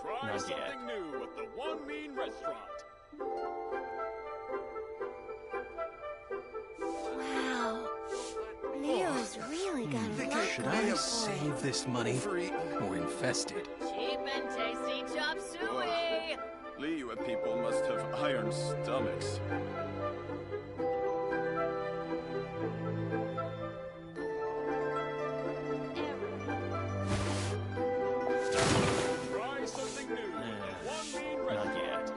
Try something new at the One Mean Restaurant. Wow. Leo's really got a lot. Should I save this money or invest it? Cheap and tasty chop suey! Liyue people must have iron stomachs. Try something new at the One Mean Restaurant. Not yet.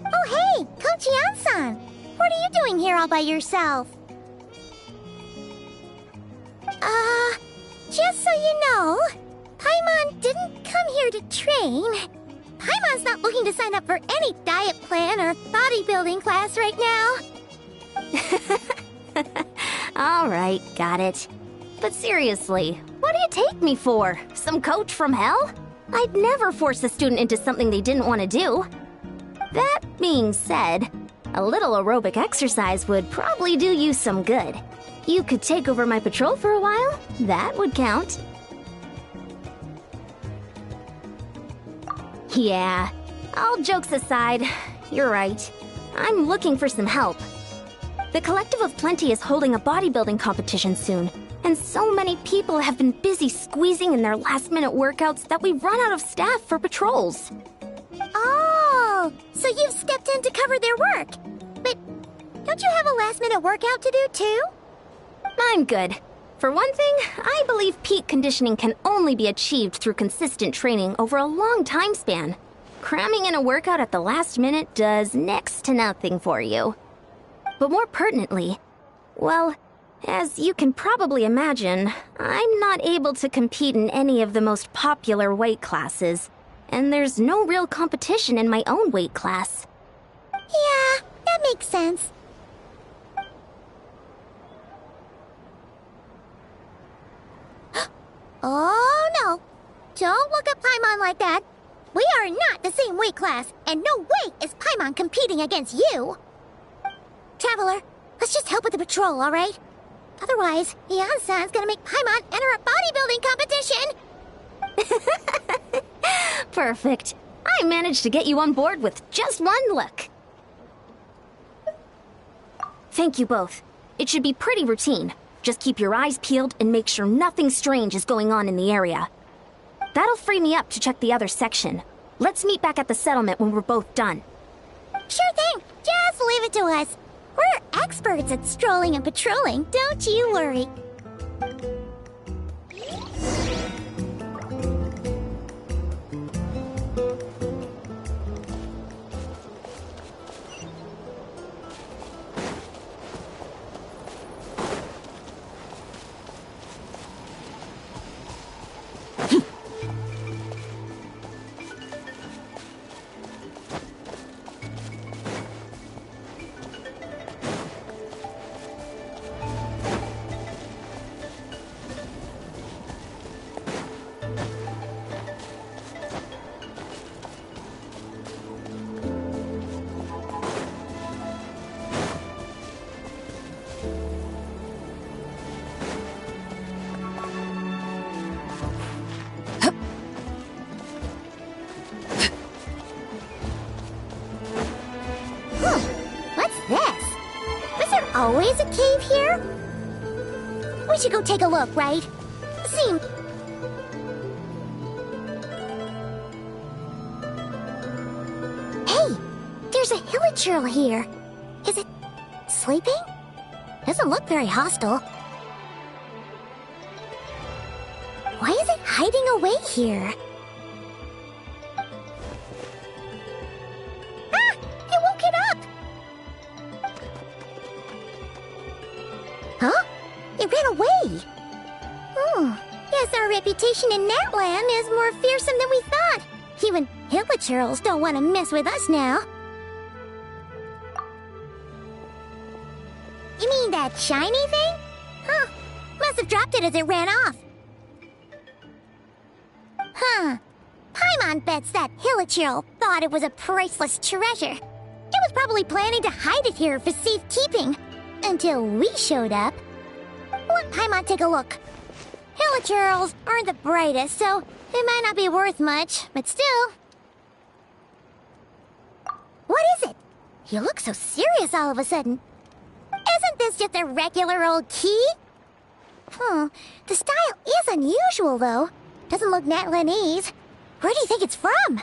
Oh, hey, Coach Yan-san! What are you doing here all by yourself? Just so you know, Paimon didn't come here to train. Paimon's not looking to sign up for any diet plan or bodybuilding class right now. Alright, got it. But seriously, what do you take me for? Some coach from hell? I'd never force a student into something they didn't want to do. That being said, a little aerobic exercise would probably do you some good. You could take over my patrol for a while. That would count. Yeah, all jokes aside, you're right. I'm looking for some help. The Collective of Plenty is holding a bodybuilding competition soon, and so many people have been busy squeezing in their last-minute workouts that we run out of staff for patrols. Oh, so you've stepped in to cover their work. But don't you have a last-minute workout to do, too? I'm good. For one thing, I believe peak conditioning can only be achieved through consistent training over a long time span. Cramming in a workout at the last minute does next to nothing for you. But more pertinently, well, as you can probably imagine, I'm not able to compete in any of the most popular weight classes, and there's no real competition in my own weight class. Yeah, that makes sense. Oh no! Don't look at Paimon like that. We are not the same weight class, and no way is Paimon competing against you. Traveler, let's just help with the patrol, alright? Otherwise, Yan-san's gonna make Paimon enter a bodybuilding competition! Perfect. I managed to get you on board with just one look. Thank you both. It should be pretty routine. Just keep your eyes peeled and make sure nothing strange is going on in the area. That'll free me up to check the other section. Let's meet back at the settlement when we're both done. Sure thing. Just leave it to us. We're experts at strolling and patrolling, don't you worry. is a cave here? We should go take a look, right? Seem... Hey! There's a hilichurl here. Is it... sleeping? Doesn't look very hostile. Why is it hiding away here? Ah! You woke it up! Huh? It ran away! Guess our reputation in Natland is more fearsome than we thought. Even hilichurls don't want to mess with us now. You mean that shiny thing? Huh. Must have dropped it as it ran off. Huh. Paimon bets that hilichurl thought it was a priceless treasure. It was probably planning to hide it here for safekeeping. Until we showed up. Let Paimon take a look. Hilichurls aren't the brightest, so it might not be worth much, but still. What is it? You look so serious all of a sudden. Isn't this just a regular old key? The style is unusual, though. Doesn't look Natlanese. Where do you think it's from?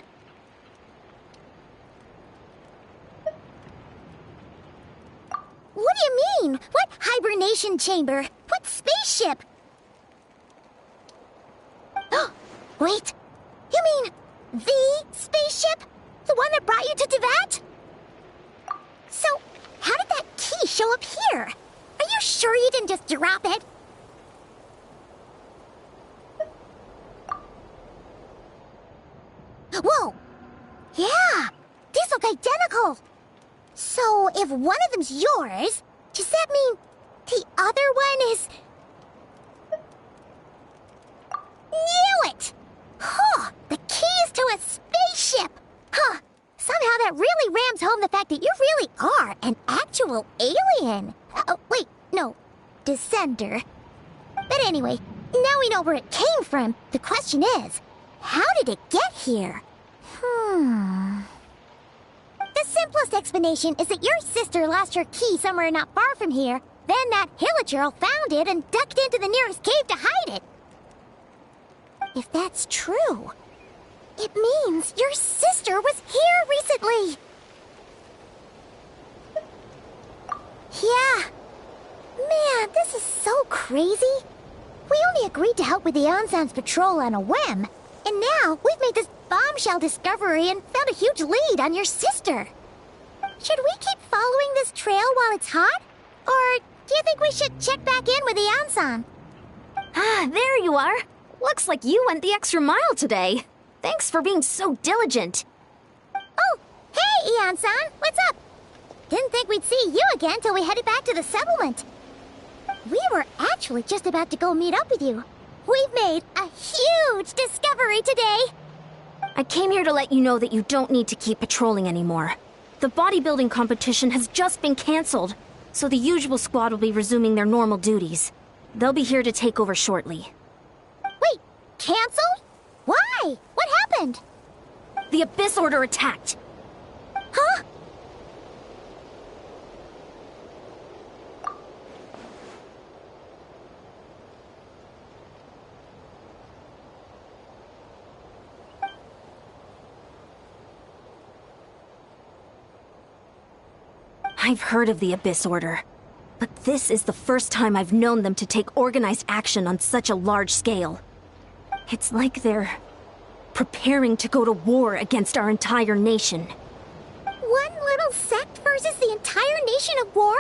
What do you mean? What hibernation chamber? What spaceship? Wait. You mean the spaceship? The one that brought you to Teyvat? So, how did that key show up here? Are you sure you didn't just drop it? Whoa! Yeah! These look identical! So, if one of them's yours, does that mean the other one is... Knew it! Huh! The keys to a spaceship! Huh! Somehow that really rams home the fact that you really are an actual alien. Wait, no. Descender. But anyway, now we know where it came from. The question is, how did it get here? The simplest explanation is that your sister lost her key somewhere not far from here. Then that hilichurl found it and ducked into the nearest cave to hide it. If that's true, it means your sister was here recently. Yeah. Man, this is so crazy. We only agreed to help with the Ansan's patrol on a whim. And now we've made this bombshell discovery and found a huge lead on your sister. Should we keep following this trail while it's hot? Or do you think we should check back in with the Ansan? Ah, there you are. Looks like you went the extra mile today. Thanks for being so diligent. Oh, hey, Ian-san, what's up? Didn't think we'd see you again till we headed back to the settlement. We were actually just about to go meet up with you. We've made a huge discovery today. I came here to let you know that you don't need to keep patrolling anymore. The bodybuilding competition has just been canceled, so the usual squad will be resuming their normal duties. They'll be here to take over shortly. Wait, canceled? Why? What happened? The Abyss Order attacked. Huh? I've heard of the Abyss Order, but this is the first time I've known them to take organized action on such a large scale. It's like they're preparing to go to war against our entire nation. One little sect versus the entire nation of war?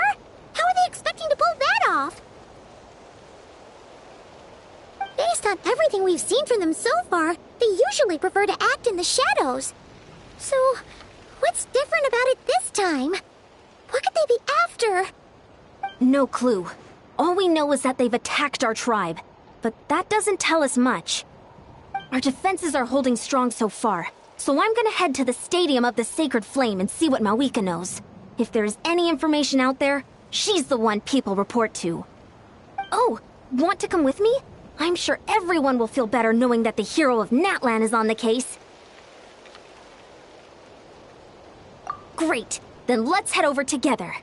How are they expecting to pull that off? Based on everything we've seen from them so far, they usually prefer to act in the shadows. So, what's different about it this time? What could they be after? No clue. All we know is that they've attacked our tribe, but that doesn't tell us much. Our defenses are holding strong so far, so I'm gonna head to the Stadium of the Sacred Flame and see what Mawika knows. If there's any information out there, she's the one people report to. Oh, want to come with me? I'm sure everyone will feel better knowing that the hero of Natlan is on the case. Great, then let's head over together.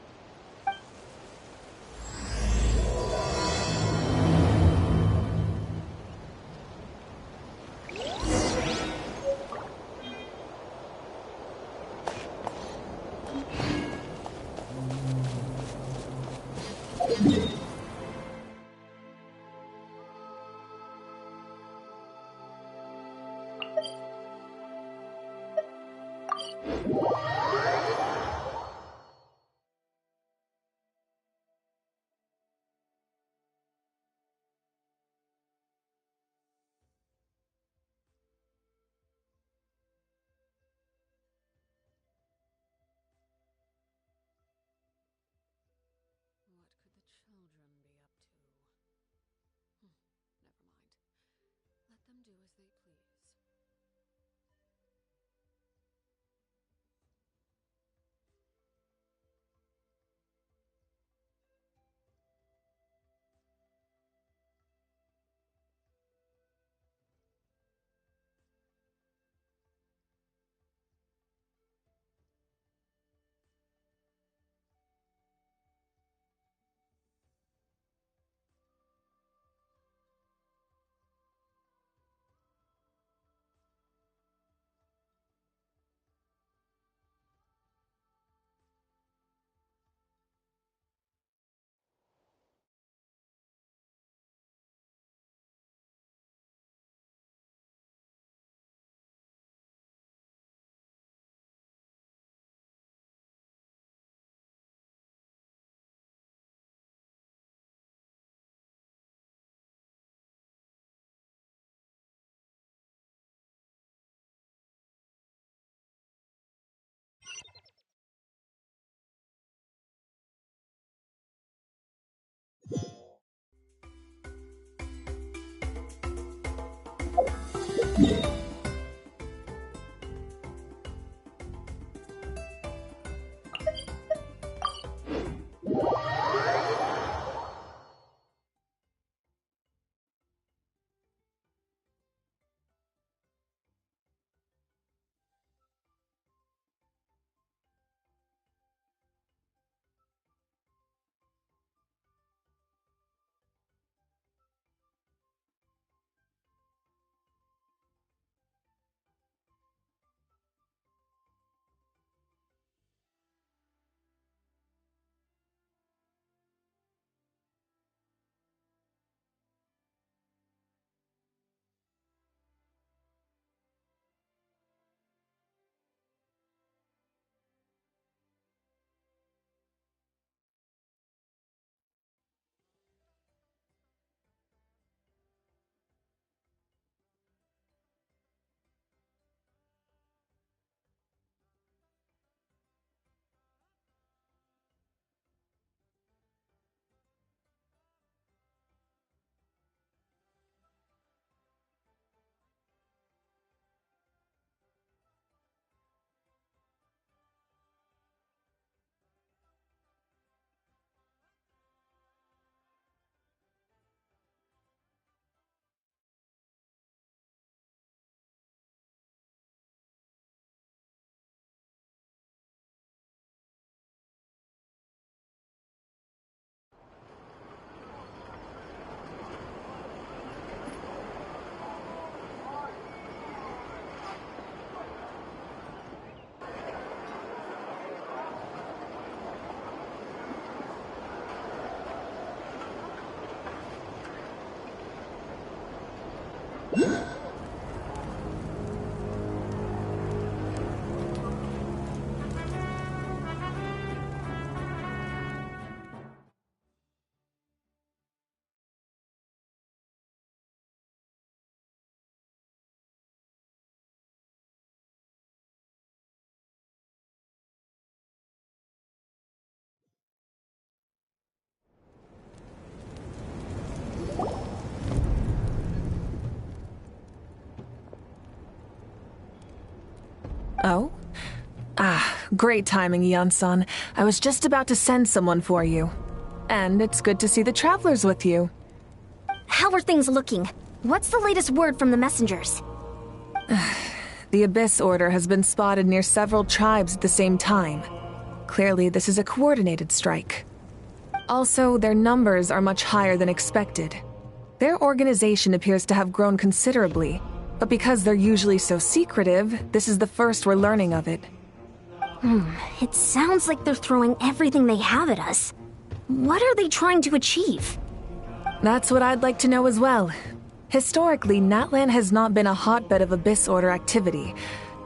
Oh? Ah, great timing, Eon-san. I was just about to send someone for you. And it's good to see the travelers with you. How are things looking? What's the latest word from the messengers? The Abyss Order has been spotted near several tribes at the same time. Clearly, this is a coordinated strike. Also, their numbers are much higher than expected. Their organization appears to have grown considerably, but because they're usually so secretive, this is the first we're learning of it. It sounds like they're throwing everything they have at us. What are they trying to achieve? That's what I'd like to know as well. Historically, Natlan has not been a hotbed of Abyss Order activity,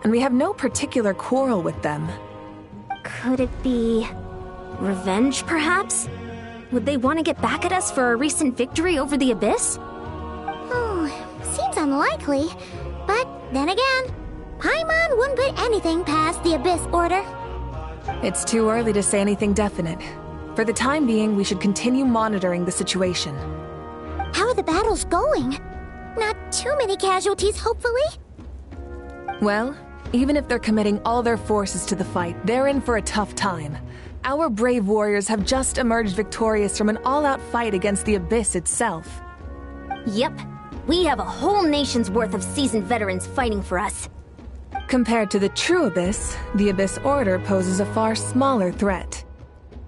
and we have no particular quarrel with them. Could it be revenge, perhaps? Would they want to get back at us for a recent victory over the Abyss? Seems unlikely. But then again, Paimon wouldn't put anything past the Abyss Order. It's too early to say anything definite. For the time being, we should continue monitoring the situation. How are the battles going? Not too many casualties, hopefully. Well, even if they're committing all their forces to the fight, they're in for a tough time. Our brave warriors have just emerged victorious from an all-out fight against the Abyss itself. Yep. We have a whole nation's worth of seasoned veterans fighting for us. Compared to the true Abyss, the Abyss Order poses a far smaller threat.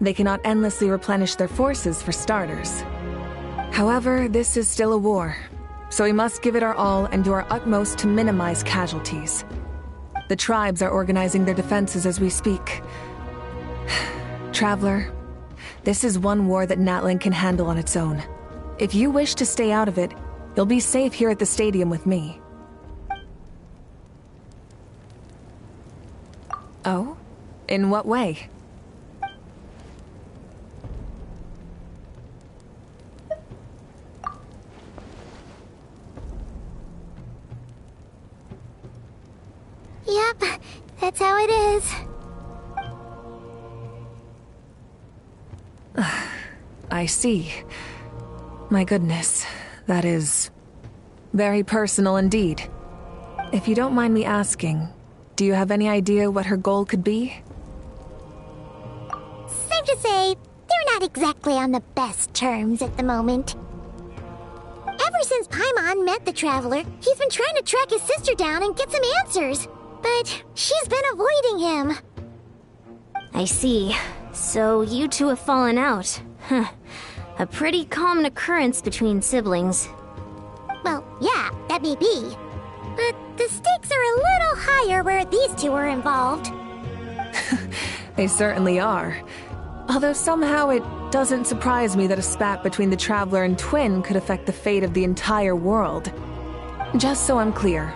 They cannot endlessly replenish their forces for starters. However, this is still a war, so we must give it our all and do our utmost to minimize casualties. The tribes are organizing their defenses as we speak. Traveler, this is one war that Natlan can handle on its own. If you wish to stay out of it, you'll be safe here at the stadium with me. Oh? In what way? Yep, that's how it is. I see. My goodness, that is very personal indeed. If you don't mind me asking, do you have any idea what her goal could be? Safe to say, they're not exactly on the best terms at the moment. Ever since Paimon met the Traveler, he's been trying to track his sister down and get some answers. But she's been avoiding him. I see. So you two have fallen out. Huh. A pretty common occurrence between siblings. Well, yeah, that may be. But the stakes are a little higher where these two are involved. They certainly are. Although somehow it doesn't surprise me that a spat between the Traveler and Twin could affect the fate of the entire world. Just so I'm clear,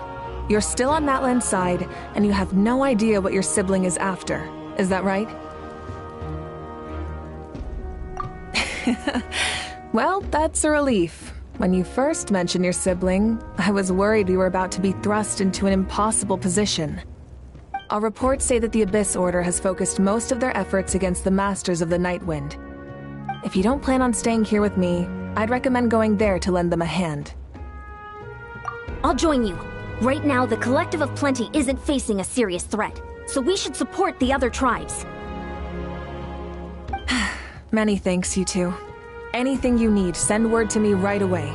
you're still on Natlan's side, and you have no idea what your sibling is after. Is that right? Well, that's a relief. When you first mentioned your sibling, I was worried we were about to be thrust into an impossible position. Our reports say that the Abyss Order has focused most of their efforts against the Masters of the Nightwind. If you don't plan on staying here with me, I'd recommend going there to lend them a hand. I'll join you. Right now, the Collective of Plenty isn't facing a serious threat, so we should support the other tribes. Many thanks, you two. Anything you need, send word to me right away.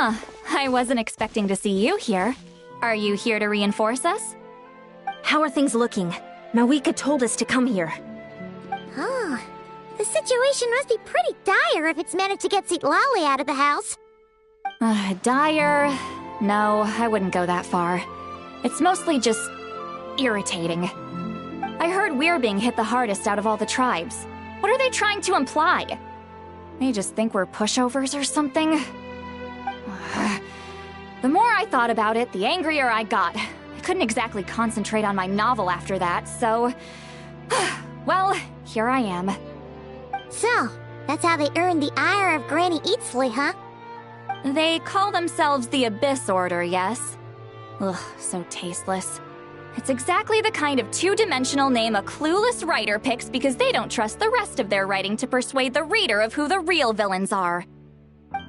Huh, I wasn't expecting to see you here. Are you here to reinforce us? How are things looking? Mawika told us to come here. Oh, the situation must be pretty dire if it's managed to get Lolly out of the house. Dire? No, I wouldn't go that far. It's mostly just irritating. I heard we're being hit the hardest out of all the tribes. What are they trying to imply? They just think we're pushovers or something? The more I thought about it, the angrier I got. I couldn't exactly concentrate on my novel after that, so... well, here I am. So, that's how they earned the ire of Granny Eatsley, huh? They call themselves the Abyss Order, yes? Ugh, so tasteless. It's exactly the kind of two-dimensional name a clueless writer picks because they don't trust the rest of their writing to persuade the reader of who the real villains are.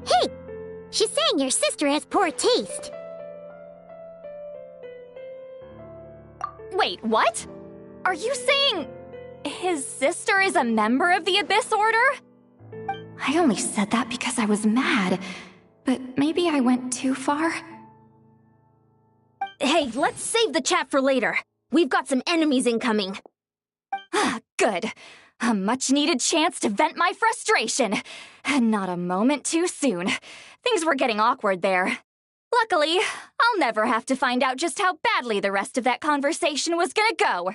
Hey! She's saying your sister has poor taste. Wait, what? Are you saying his sister is a member of the Abyss Order? I only said that because I was mad, but maybe I went too far. Hey, let's save the chat for later. We've got some enemies incoming. Good. A much-needed chance to vent my frustration. Not a moment too soon. Things were getting awkward there. Luckily, I'll never have to find out just how badly the rest of that conversation was gonna go.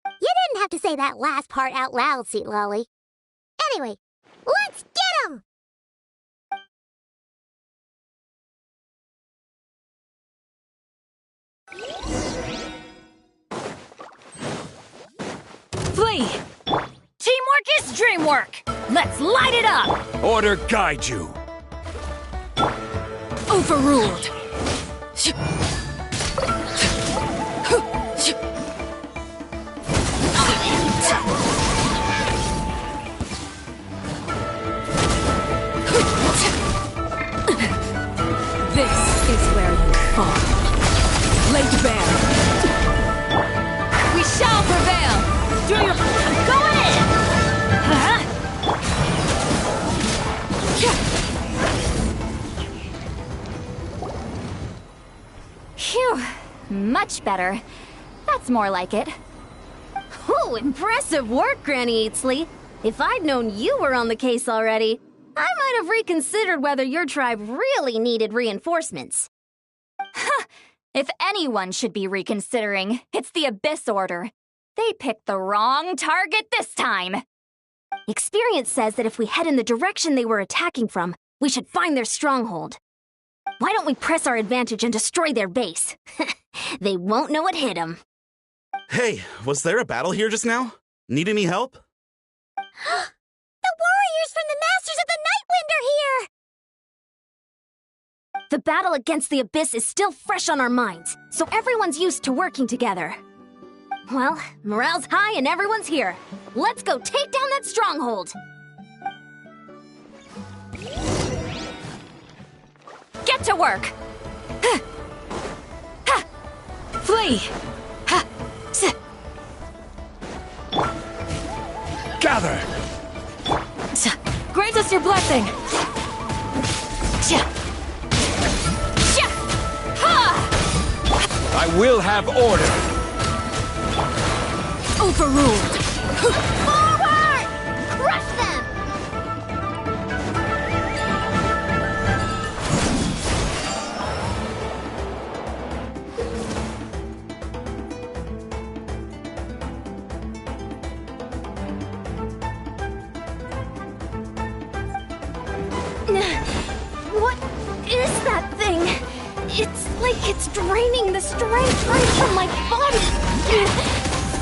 You didn't have to say that last part out loud, Sweet Lolly. Anyway, let's get 'em! Flee! Teamwork is dreamwork! Let's light it up! Order guide you. Overruled. This is where you fall. Laid bare. We shall prevail! Do your... I'm going in! Huh? Phew. Much better. That's more like it. Ooh, impressive work, Granny Eatsley. If I'd known you were on the case already, I might have reconsidered whether your tribe really needed reinforcements. If anyone should be reconsidering, it's the Abyss Order. They picked the wrong target this time. Experience says that if we head in the direction they were attacking from, we should find their stronghold. Why don't we press our advantage and destroy their base? They won't know what hit them. Hey, was there a battle here just now? Need any help? The warriors from the Masters of the Nightwind are here! The battle against the Abyss is still fresh on our minds, so everyone's used to working together. Well, morale's high and everyone's here. Let's go take down that stronghold! Get to work! Flee! Gather! Grant us your blessing! I will have order! Overruled! Forward! Crush them! What is that thing? It's like it's draining the strength right from my body.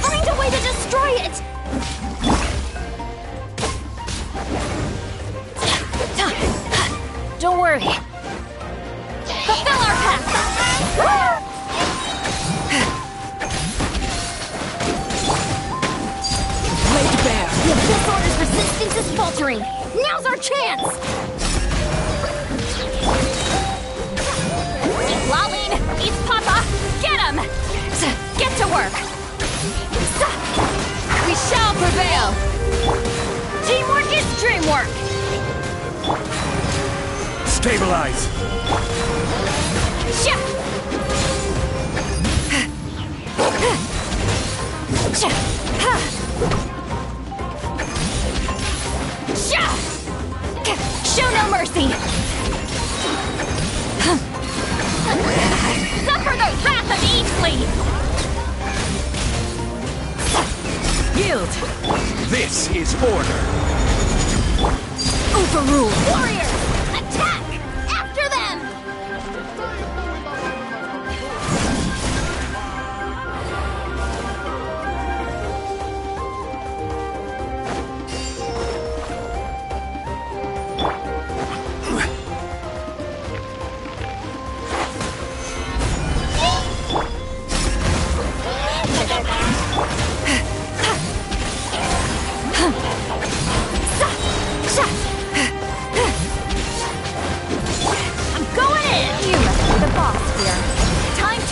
Find a way to destroy it! Don't worry. Fulfill our path! Laid bare! The Abyss Order's resistance is faltering. Now's our chance! Eat Laline! Eat Papa! Get him! Get to work! We shall prevail! Teamwork is dreamwork! Stabilize! Sha! Sha! Sha! Show no mercy! Suffer the wrath of Eastleigh! Yield! This is order! Overrule! Warriors! Attack! After them!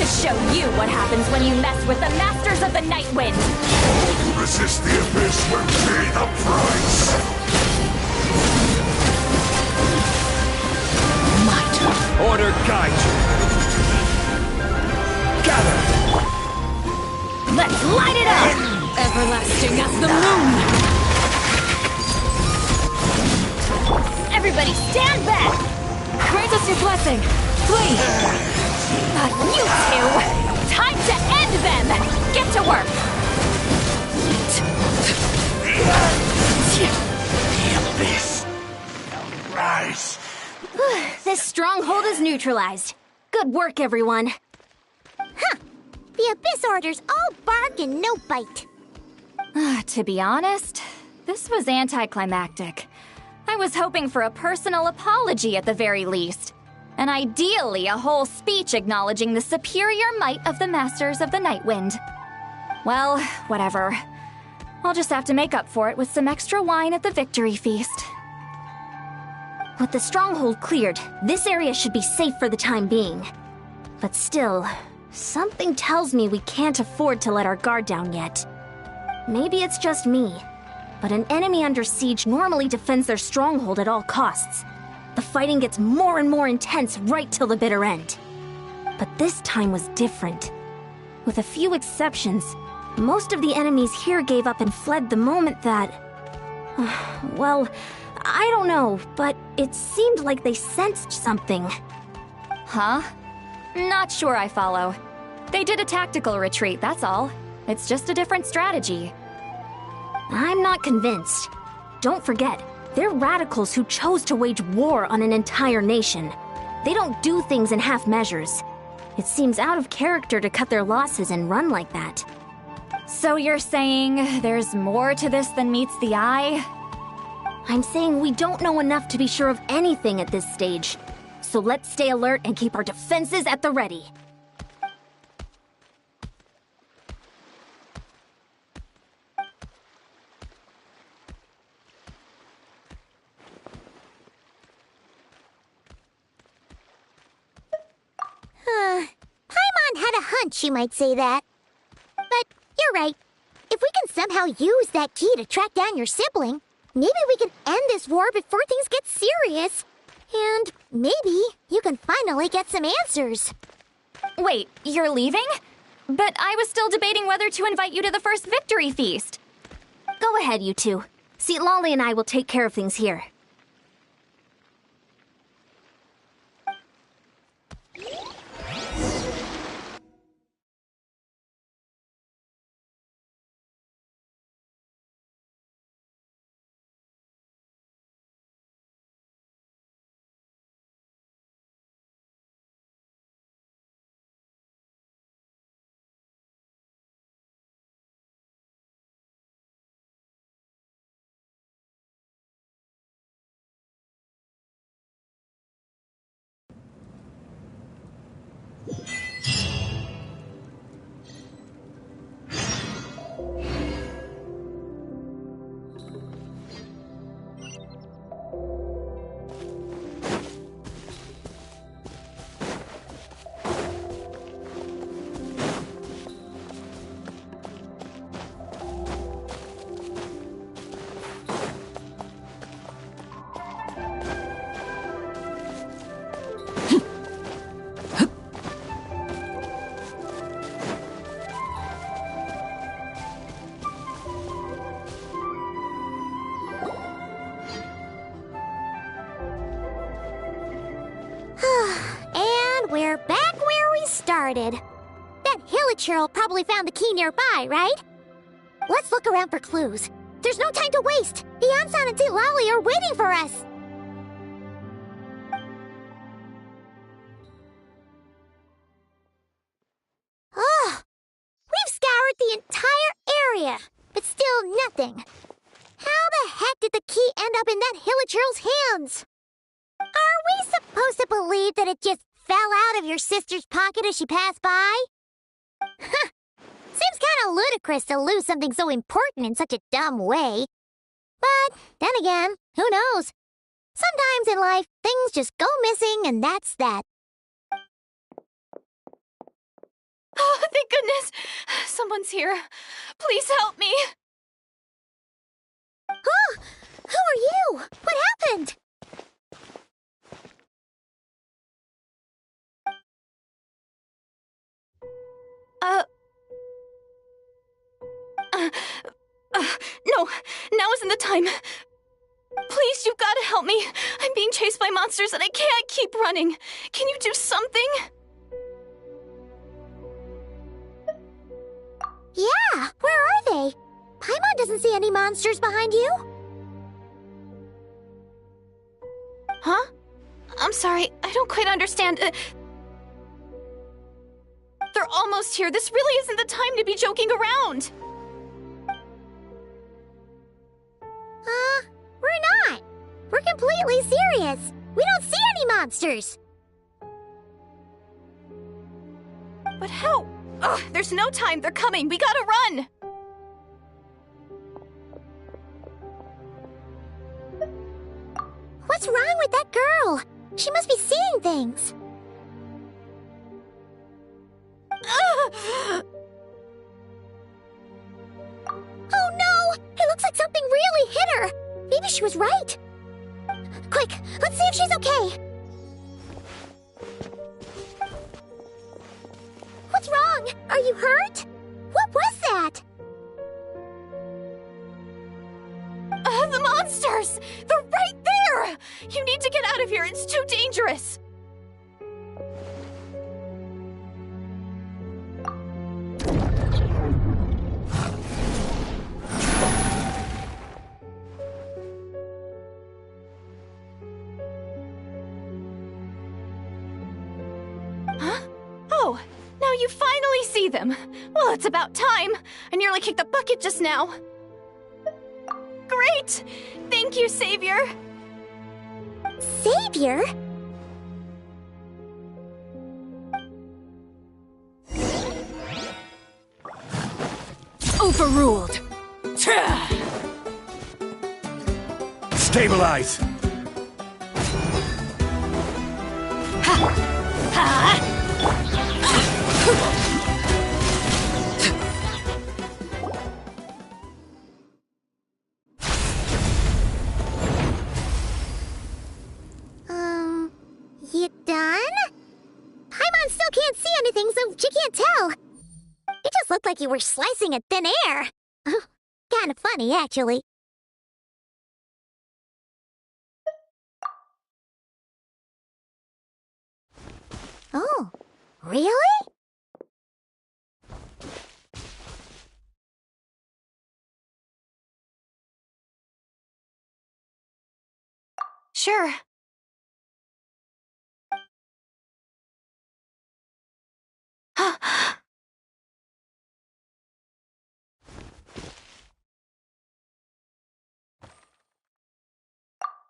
Show you what happens when you mess with the Masters of the Night Wind! Resist the abyss will pay the price! Might! Order guide you! Gather! Let's light it up! Everlasting as the moon! Everybody stand back! Grant us your blessing! Please! You two! Time to end them! Get to work! The abyss will rise! This stronghold is neutralized. Good work, everyone. Huh. The Abyss Order's all bark and no bite. To be honest, this was anticlimactic. I was hoping for a personal apology at the very least. And ideally, a whole speech acknowledging the superior might of the Masters of the Night Wind. Well, whatever. I'll just have to make up for it with some extra wine at the victory feast. With the stronghold cleared, this area should be safe for the time being. But still, something tells me we can't afford to let our guard down yet. Maybe it's just me, but an enemy under siege normally defends their stronghold at all costs. The fighting gets more and more intense right till the bitter end. But this time was different. With a few exceptions, most of the enemies here gave up and fled the moment that... well, I don't know, but it seemed like they sensed something. Huh? Not sure I follow. They did a tactical retreat, that's all. It's just a different strategy. I'm not convinced. Don't forget, they're radicals who chose to wage war on an entire nation. They don't do things in half measures. It seems out of character to cut their losses and run like that. So you're saying there's more to this than meets the eye? I'm saying we don't know enough to be sure of anything at this stage. So let's stay alert and keep our defenses at the ready. Paimon had a hunch you might say that. But you're right. If we can somehow use that key to track down your sibling, maybe we can end this war before things get serious. And maybe you can finally get some answers. Wait, you're leaving? But I was still debating whether to invite you to the first victory feast. Go ahead, you two. See, Lolly and I will take care of things here. started. That Hilichurl probably found the key nearby, right? Let's look around for clues. There's no time to waste. The Ansan and Lali are waiting for us. Ugh! We've scoured the entire area, but still nothing. How the heck did the key end up in that Hilichurl's hands? Are we supposed to believe that it just fell out of your sister's pocket as she passed by? Huh. Seems kinda ludicrous to lose something so important in such a dumb way. But, then again, who knows? Sometimes in life, things just go missing and that's that. Oh, thank goodness! Someone's here. Please help me! Oh! Who are you? What happened? No, now isn't the time. Please, you've got to help me. I'm being chased by monsters and I can't keep running. Can you do something? Yeah, where are they? Paimon doesn't see any monsters behind you. Huh? I'm sorry, I don't quite understand. They're almost here. This really isn't the time to be joking around. We're not. We're completely serious. We don't see any monsters. But how? Ugh, there's no time. They're coming. We gotta run. What's wrong with that girl? She must be seeing things. Oh no! It looks like something really hit her. Maybe she was right. Quick, let's see if she's okay. What's wrong? Are you hurt? What was that? The monsters! They're right there! You need to get out of here. It's too dangerous. Huh? Oh, now you finally see them. Well, it's about time. I nearly kicked the bucket just now. Great! Thank you, Savior! Savior? Overruled. Stabilize! You done? Paimon still can't see anything, so she can't tell. It just looked like you were slicing at thin air. Kinda funny, actually. Oh, really? Sure.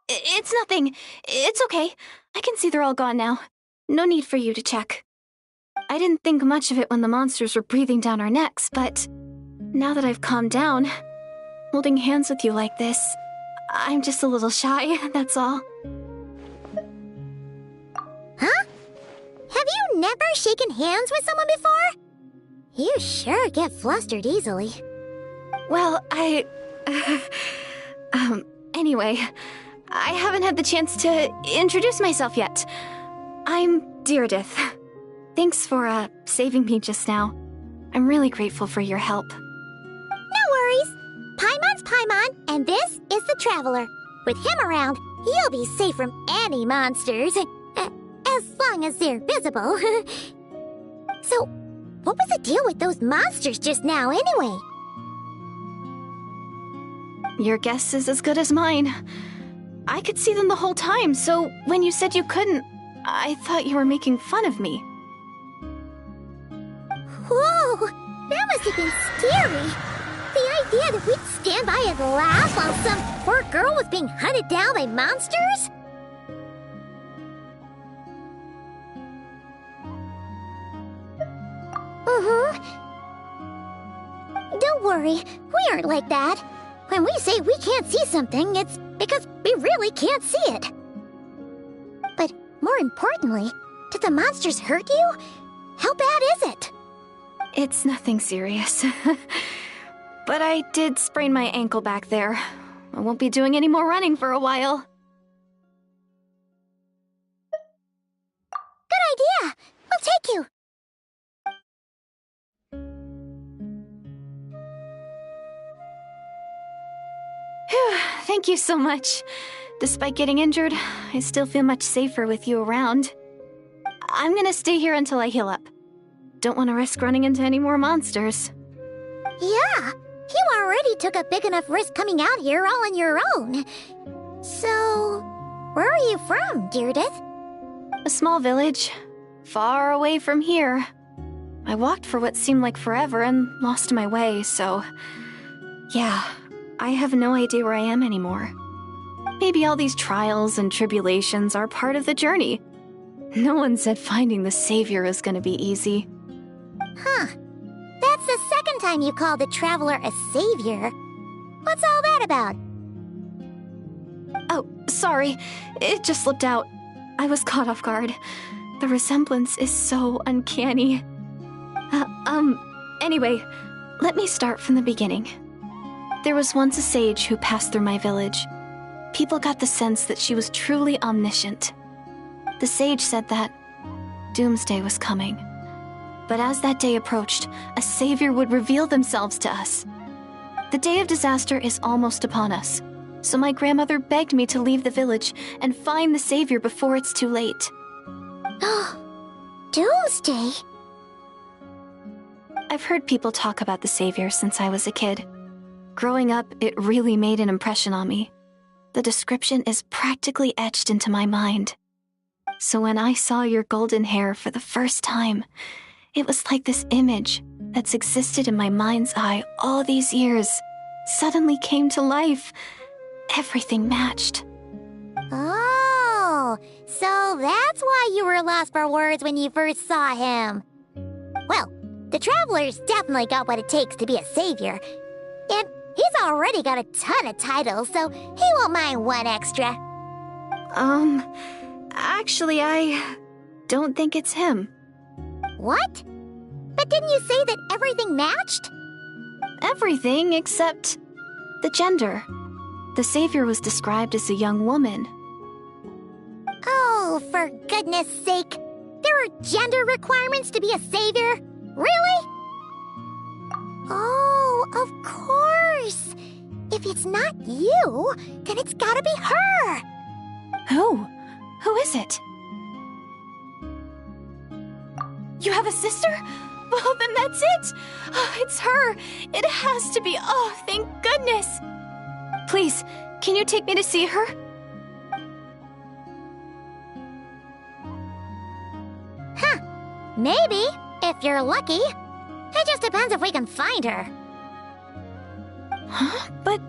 It's nothing. It's okay. I can see they're all gone now. No need for you to check. I didn't think much of it when the monsters were breathing down our necks, but now that I've calmed down, holding hands with you like this, I'm just a little shy, that's all. Huh? Have you never shaken hands with someone before? You sure get flustered easily. Well, anyway, I haven't had the chance to introduce myself yet. I'm Deirdith. Thanks for, saving me just now. I'm really grateful for your help. No worries. Paimon's Paimon, and this is the Traveler. With him around, you'll be safe from any monsters. As long as they're visible. So, what was the deal with those monsters just now, anyway? Your guess is as good as mine. I could see them the whole time, so when you said you couldn't, I thought you were making fun of me. Whoa! That must have been scary! The idea that we'd stand by and laugh while some poor girl was being hunted down by monsters? Don't worry, we aren't like that. When we say we can't see something, it's because we really can't see it. But more importantly, did the monsters hurt you? How bad is it? It's nothing serious. But I did sprain my ankle back there. I won't be doing any more running for a while. Good idea! We'll take you! Phew, thank you so much. Despite getting injured, I still feel much safer with you around. I'm gonna stay here until I heal up. Don't want to risk running into any more monsters. Yeah, you already took a big enough risk coming out here all on your own. So, where are you from, Deirdith? A small village, far away from here. I walked for what seemed like forever and lost my way, so... yeah, I have no idea where I am anymore. Maybe all these trials and tribulations are part of the journey. No one said finding the Savior is gonna be easy. Huh. That's the second time you called the Traveler a savior. What's all that about? Oh, sorry. It just slipped out. I was caught off guard. The resemblance is so uncanny. Anyway, let me start from the beginning. There was once a sage who passed through my village. People got the sense that she was truly omniscient. The sage said that doomsday was coming. But as that day approached, a savior would reveal themselves to us. The day of disaster is almost upon us, so my grandmother begged me to leave the village and find the savior before it's too late. Doomsday? I've heard people talk about the savior since I was a kid. Growing up, it really made an impression on me. The description is practically etched into my mind. So when I saw your golden hair for the first time, it was like this image that's existed in my mind's eye all these years suddenly came to life. Everything matched. Oh, so that's why you were lost for words when you first saw him. Well, the Traveler's definitely got what it takes to be a savior. And he's already got a ton of titles, so he won't mind one extra. Actually, I don't think it's him. What? But didn't you say that everything matched? Everything except the gender. The savior was described as a young woman. Oh, for goodness sake. There are gender requirements to be a savior? Really? Oh, of course. If it's not you, then it's gotta be her. Who? Who is it? You have a sister? Well, then that's it! Oh, it's her! It has to be! Oh, thank goodness! Please, can you take me to see her? Huh. Maybe, if you're lucky. It just depends if we can find her. Huh? But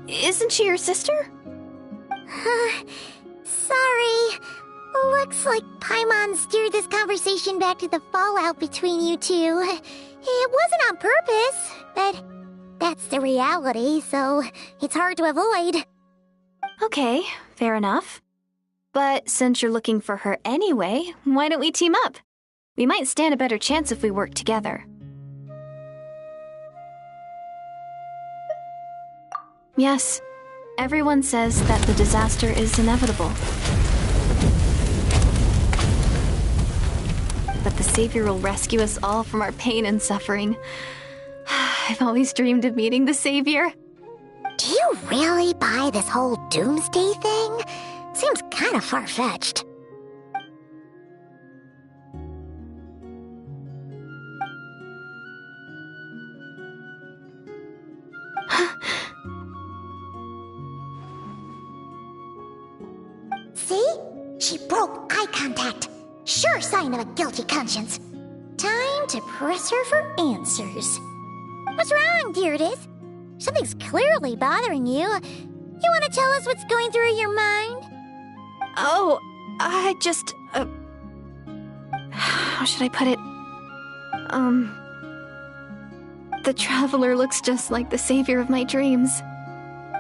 isn't she your sister? Sorry. Looks like Paimon steered this conversation back to the fallout between you two. It wasn't on purpose, but that's the reality, so it's hard to avoid. Okay, fair enough. But since you're looking for her anyway, why don't we team up? We might stand a better chance if we work together. Yes, everyone says that the disaster is inevitable. But the Savior will rescue us all from our pain and suffering. I've always dreamed of meeting the Savior. Do you really buy this whole doomsday thing? Seems kind of far-fetched. She broke eye contact. Sure sign of a guilty conscience. Time to press her for answers. What's wrong, Deirdis? Something's clearly bothering you. You want to tell us what's going through your mind? Oh, I just... how should I put it? The Traveler looks just like the savior of my dreams.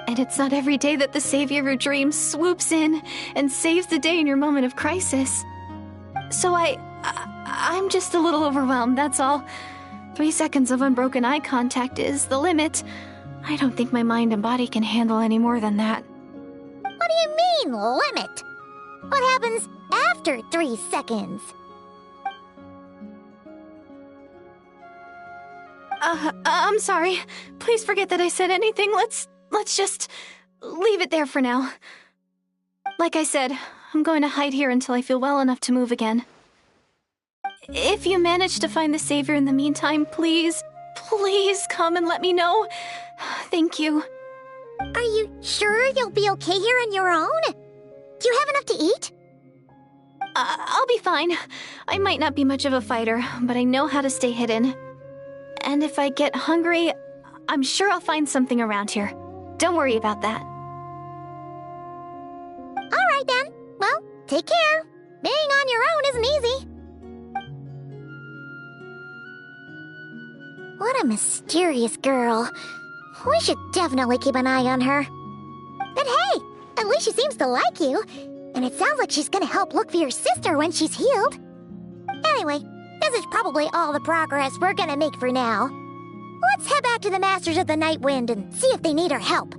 And it's not every day that the savior of your dreams swoops in and saves the day in your moment of crisis. So I'm just a little overwhelmed, that's all. 3 seconds of unbroken eye contact is the limit. I don't think my mind and body can handle any more than that. What do you mean, limit? What happens after 3 seconds? I'm sorry. Please forget that I said anything. Let's just leave it there for now. Like I said, I'm going to hide here until I feel well enough to move again. If you manage to find the savior in the meantime, please come and let me know. Thank you. Are you sure you'll be okay here on your own? Do you have enough to eat? I'll be fine. I might not be much of a fighter, but I know how to stay hidden. And if I get hungry, I'm sure I'll find something around here. Don't worry about that. All right then. Well, take care. Being on your own isn't easy. What a mysterious girl. We should definitely keep an eye on her. But hey, at least she seems to like you. And it sounds like she's gonna help look for your sister when she's healed. Anyway, this is probably all the progress we're gonna make for now. Let's head back to the Masters of the Night Wind and see if they need our help.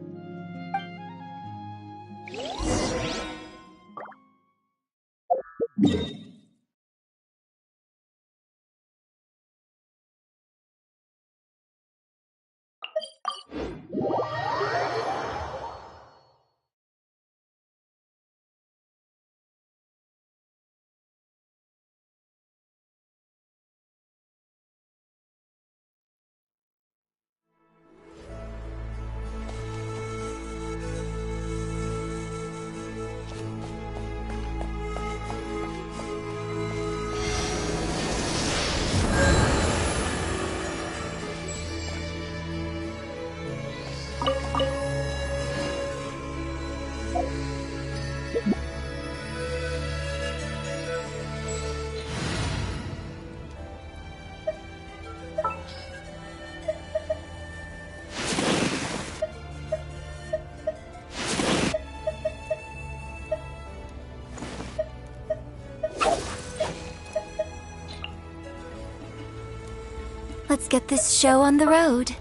Let's get this show on the road.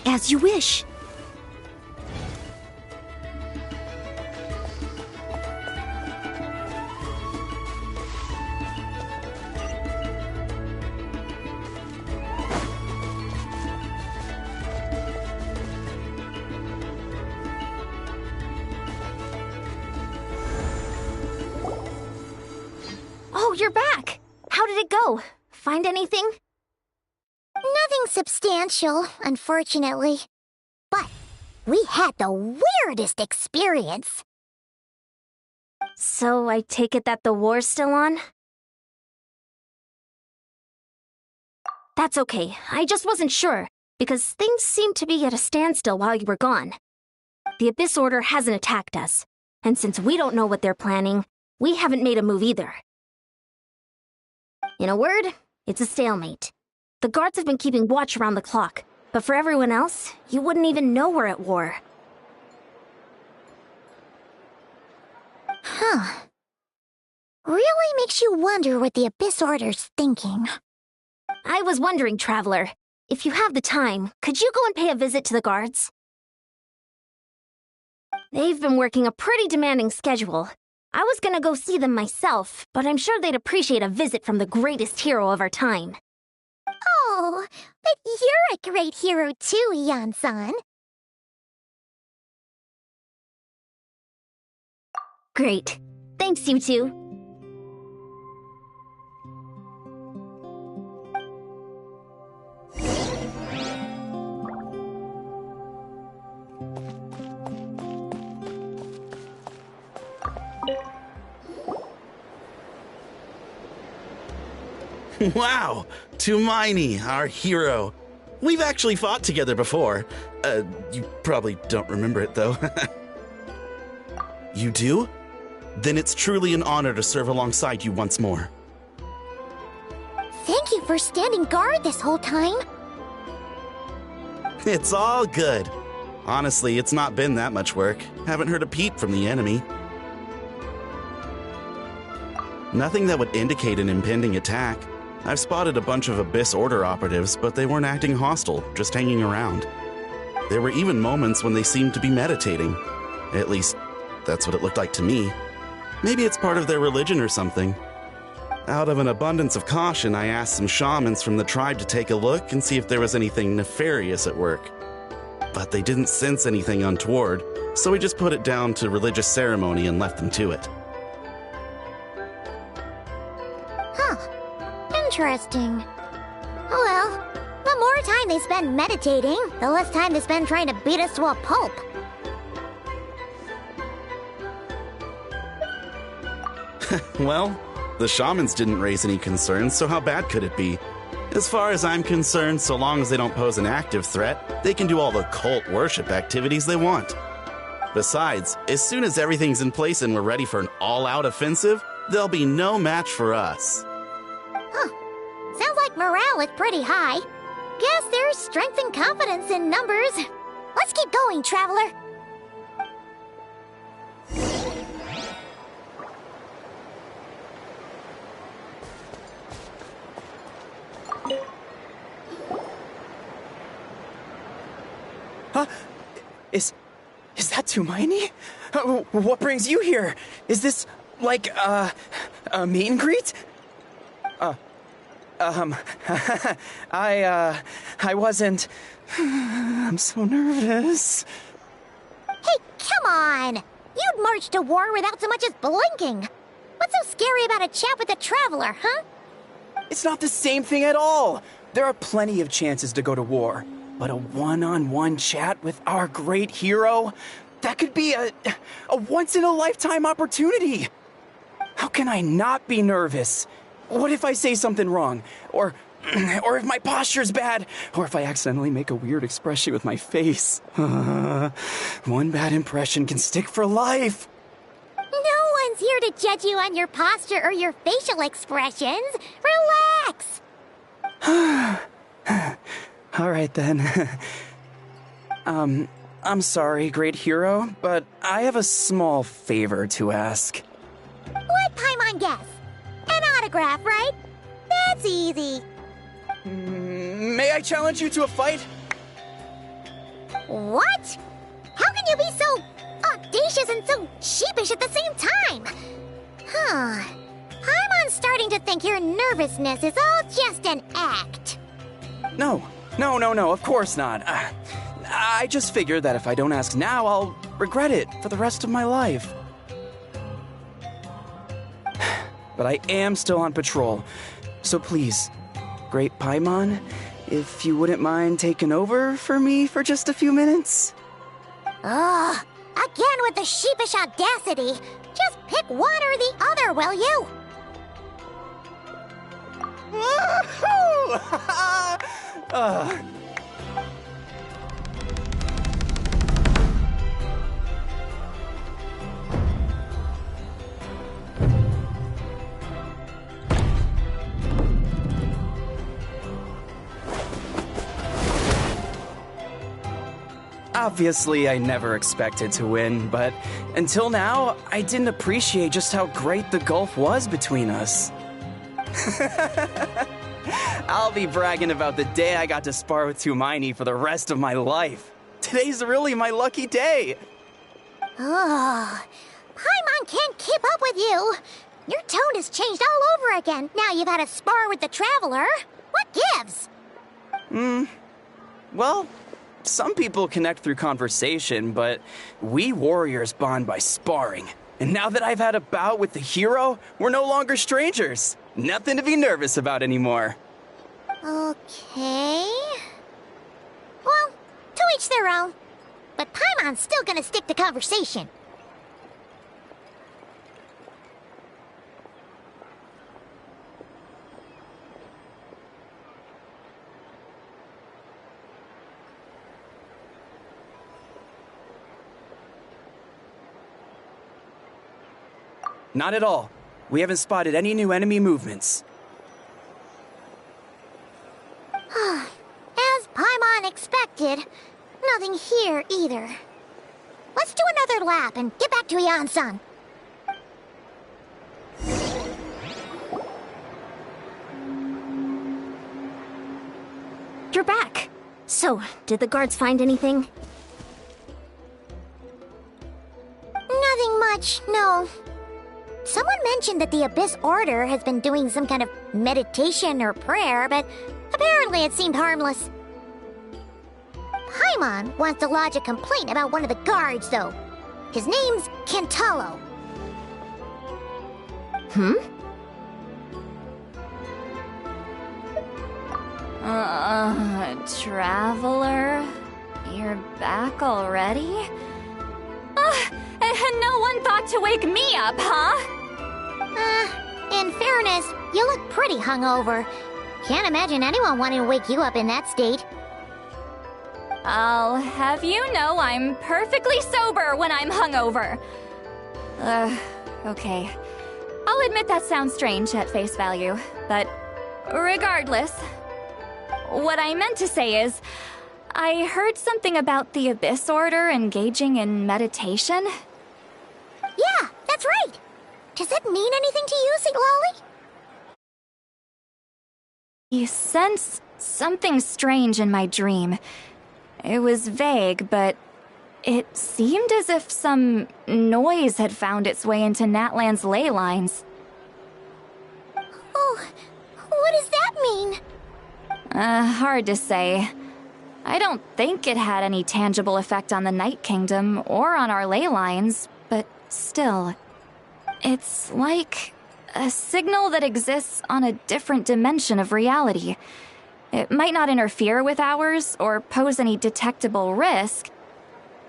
As you wish. Oh, you're back! How did it go? Find anything? Nothing substantial, unfortunately. But we had the weirdest experience. So I take it that the war's still on? That's okay. I just wasn't sure, because things seemed to be at a standstill while you were gone. The Abyss Order hasn't attacked us, and since we don't know what they're planning, we haven't made a move either. In a word, it's a stalemate. The guards have been keeping watch around the clock, but for everyone else, you wouldn't even know we're at war. Huh. Really makes you wonder what the Abyss Order's thinking. I was wondering, Traveler, if you have the time, could you go and pay a visit to the guards? They've been working a pretty demanding schedule. I was gonna go see them myself, but I'm sure they'd appreciate a visit from the greatest hero of our time. Oh, but you're a great hero too, Yan-san. Great. Thanks, you two. Wow, Tumaini, our hero. We've actually fought together before. You probably don't remember it, though. You do? Then it's truly an honor to serve alongside you once more. Thank you for standing guard this whole time. It's all good. Honestly, it's not been that much work. Haven't heard a peep from the enemy. Nothing that would indicate an impending attack. I've spotted a bunch of Abyss Order operatives, but they weren't acting hostile, just hanging around. There were even moments when they seemed to be meditating. At least, that's what it looked like to me. Maybe it's part of their religion or something. Out of an abundance of caution, I asked some shamans from the tribe to take a look and see if there was anything nefarious at work. But they didn't sense anything untoward, so we just put it down to religious ceremony and left them to it. Interesting. Oh well, the more time they spend meditating, the less time they spend trying to beat us to a pulp. Well, the shamans didn't raise any concerns, so how bad could it be? As far as I'm concerned, so long as they don't pose an active threat, they can do all the cult worship activities they want. Besides, as soon as everything's in place and we're ready for an all-out offensive, there'll be no match for us. Sounds like morale is pretty high. Guess there's strength and confidence in numbers. Let's keep going, Traveler. Huh? Is that Tumaini? What brings you here? Is this, like, a meet and greet? I wasn't... I'm so nervous. Hey, come on! You'd march to war without so much as blinking. What's so scary about a chat with a Traveler, huh? It's not the same thing at all. There are plenty of chances to go to war. But a one-on-one chat with our great hero? That could be a once-in-a-lifetime opportunity. How can I not be nervous? What if I say something wrong? Or if my posture's bad? Or if I accidentally make a weird expression with my face? One bad impression can stick for life. No one's here to judge you on your posture or your facial expressions. Relax! All right, then. I'm sorry, great hero, but I have a small favor to ask. Let Paimon guess. An autograph, right? That's easy. May I challenge you to a fight? What? How can you be so audacious and so sheepish at the same time? Paimon's starting to think your nervousness is all just an act. No, of course not. I just figured that if I don't ask now, I'll regret it for the rest of my life. But I am still on patrol, so please, Great Paimon, if you wouldn't mind taking over for me for just a few minutes? Ugh, again with the sheepish audacity. Just pick one or the other, will you? Obviously, I never expected to win, but until now, I didn't appreciate just how great the gulf was between us. I'll be bragging about the day I got to spar with Tumaini for the rest of my life. Today's really my lucky day. Oh, Paimon can't keep up with you. Your tone has changed all over again. Now you've had a spar with the Traveler. What gives? Well, some people connect through conversation, but we warriors bond by sparring. And now that I've had a bout with the hero, we're no longer strangers. Nothing to be nervous about anymore. Okay. Well, to each their own. But Paimon's still gonna stick to conversation. Not at all. We haven't spotted any new enemy movements. As Paimon expected, nothing here either. Let's do another lap and get back to Yan-san. You're back. So, did the guards find anything? Nothing much, no. Someone mentioned that the Abyss Order has been doing some kind of meditation or prayer, but apparently it seemed harmless. Paimon wants to lodge a complaint about one of the guards, though. His name's Kentaro. Traveler? You're back already? And no one thought to wake me up, huh? In fairness, you look pretty hungover. Can't imagine anyone wanting to wake you up in that state. I'll have you know I'm perfectly sober when I'm hungover. Okay. I'll admit that sounds strange at face value, but regardless, what I meant to say is, I heard something about the Abyss Order engaging in meditation. Yeah, that's right. Does that mean anything to you, St. Lolly? I sensed something strange in my dream. It was vague, but it seemed as if some noise had found its way into Natlan's ley lines. Oh, what does that mean? Hard to say. I don't think it had any tangible effect on the Night Kingdom or on our ley lines, but still. It's like a signal that exists on a different dimension of reality. It might not interfere with ours or pose any detectable risk,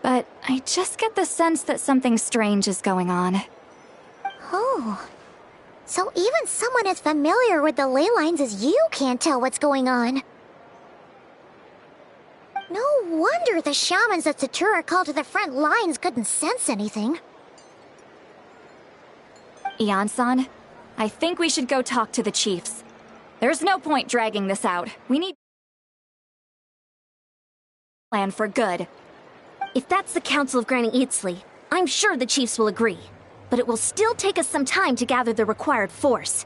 but I just get the sense that something strange is going on. Oh. So even someone as familiar with the ley lines as you can't tell what's going on. No wonder the shamans that Satura called to the front lines couldn't sense anything. Ian-san, I think we should go talk to the chiefs. There's no point dragging this out. We need a plan for good. If that's the Council of Granny Eatsley, I'm sure the chiefs will agree. But it will still take us some time to gather the required force.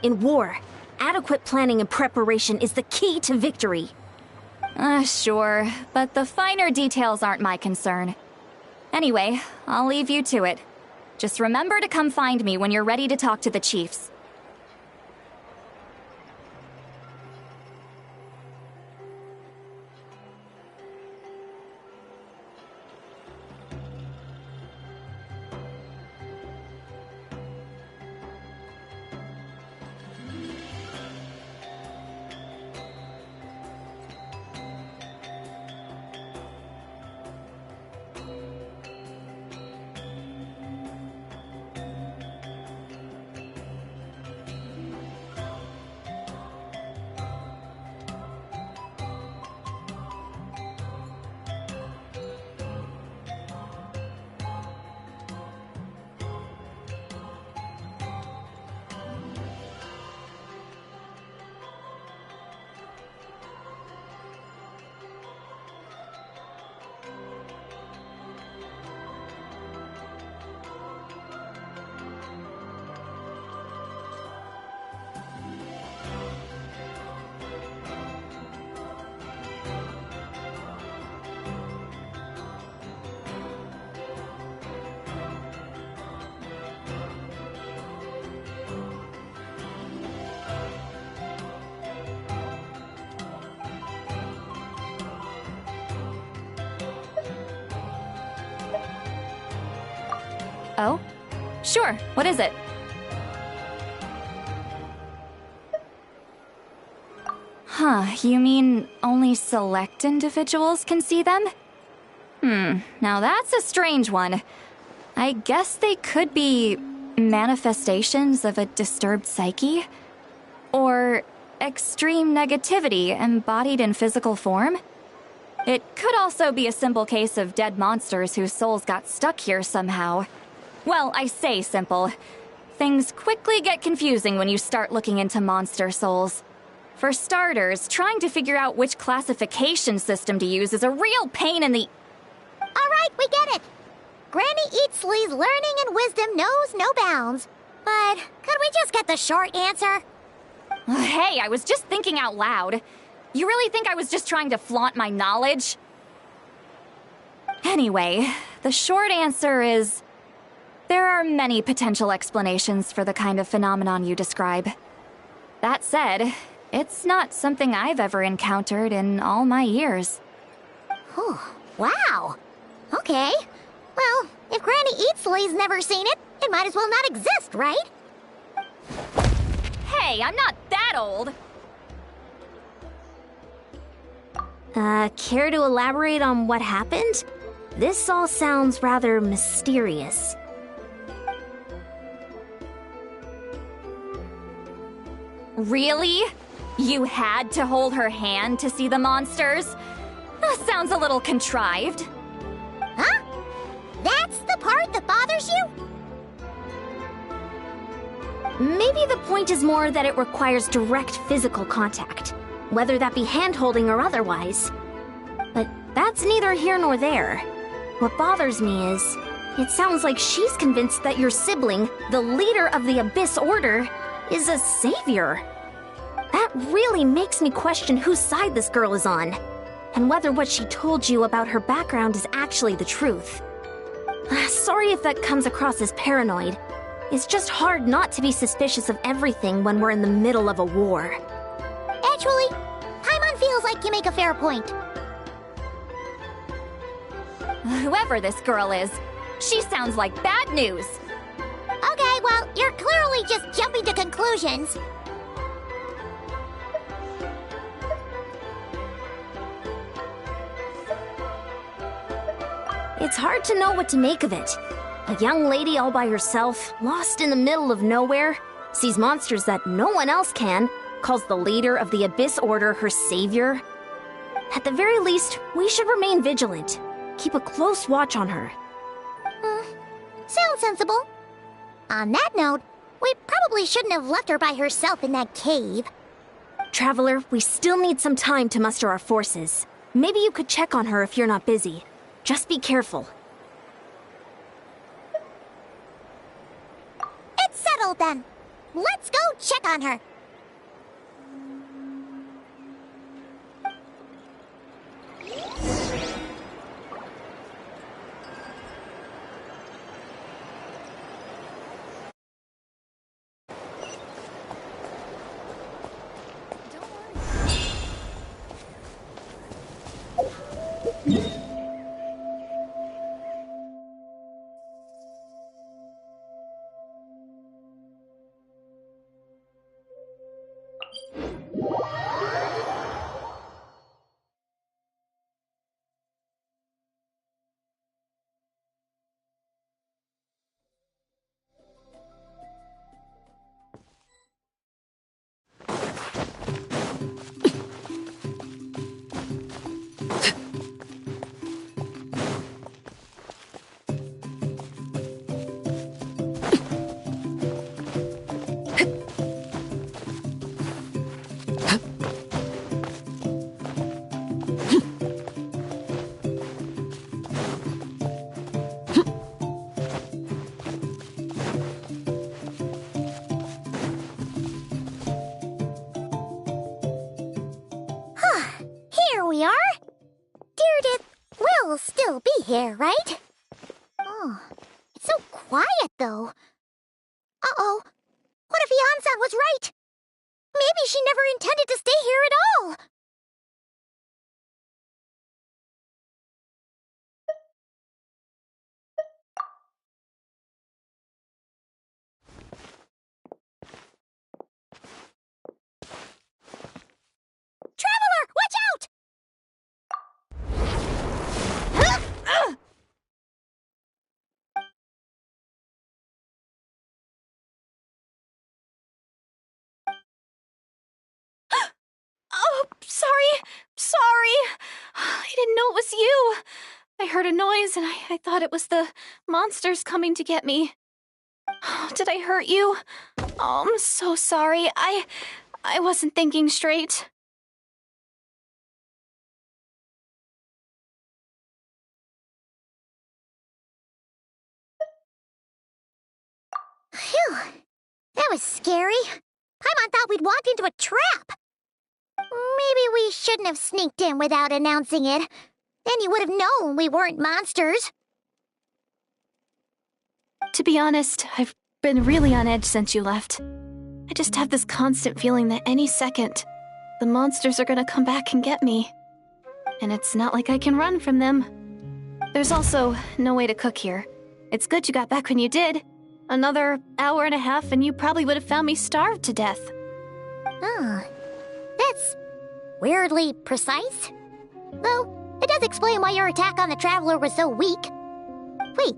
In war, adequate planning and preparation is the key to victory. Sure, but the finer details aren't my concern. Anyway, I'll leave you to it. Just remember to come find me when you're ready to talk to the chiefs. Oh? Sure, what is it? Huh, you mean only select individuals can see them? Now that's a strange one. I guess they could be manifestations of a disturbed psyche? Or extreme negativity embodied in physical form? It could also be a simple case of dead monsters whose souls got stuck here somehow. Well, I say simple. Things quickly get confusing when you start looking into monster souls. For starters, trying to figure out which classification system to use is a real pain in the... All right, we get it. Granny Eatsley's learning and wisdom knows no bounds. But could we just get the short answer? Hey, I was just thinking out loud. You really think I was just trying to flaunt my knowledge? Anyway, the short answer is... there are many potential explanations for the kind of phenomenon you describe. That said, it's not something I've ever encountered in all my years. Whew, wow. Okay. Well, if Granny Eatsley's never seen it, it might as well not exist, right? Hey, I'm not that old! Care to elaborate on what happened? This all sounds rather mysterious. Really? You had to hold her hand to see the monsters? That sounds a little contrived. Huh? That's the part that bothers you? Maybe the point is more that it requires direct physical contact, whether that be hand-holding or otherwise. But that's neither here nor there. What bothers me is, it sounds like she's convinced that your sibling, the leader of the Abyss Order, is a savior. That really makes me question whose side this girl is on, and whether what she told you about her background is actually the truth. Sorry if that comes across as paranoid. It's just hard not to be suspicious of everything when we're in the middle of a war. Actually, Paimon feels like you make a fair point. Whoever this girl is, she sounds like bad news. Okay, well, you're clearly just jumping to conclusions. It's hard to know what to make of it. A young lady all by herself, lost in the middle of nowhere, sees monsters that no one else can, calls the leader of the Abyss Order her savior. At the very least, we should remain vigilant. Keep a close watch on her. Sounds sensible. On that note, we probably shouldn't have left her by herself in that cave. Traveler, we still need some time to muster our forces. Maybe you could check on her if you're not busy. Just be careful. It's settled then. Let's go check on her. We are? Deirdre will still be here, right? Oh, it's so quiet, though. Uh-oh. What if Yansan was right? Maybe she never intended to stay here at all. Traveler, watch out! Oh, sorry. I didn't know it was you. I heard a noise and I thought it was the monsters coming to get me. Oh, did I hurt you? Oh, I'm so sorry. I wasn't thinking straight. Phew. That was scary. Paimon thought we'd walked into a trap. Maybe we shouldn't have sneaked in without announcing it. Then you would have known we weren't monsters. To be honest, I've been really on edge since you left. I just have this constant feeling that any second, the monsters are gonna come back and get me. And it's not like I can run from them. There's also no way to cook here. It's good you got back when you did. Another hour and a half and you probably would have found me starved to death. Oh, that's weirdly precise. Though, it does explain why your attack on the Traveler was so weak. Wait,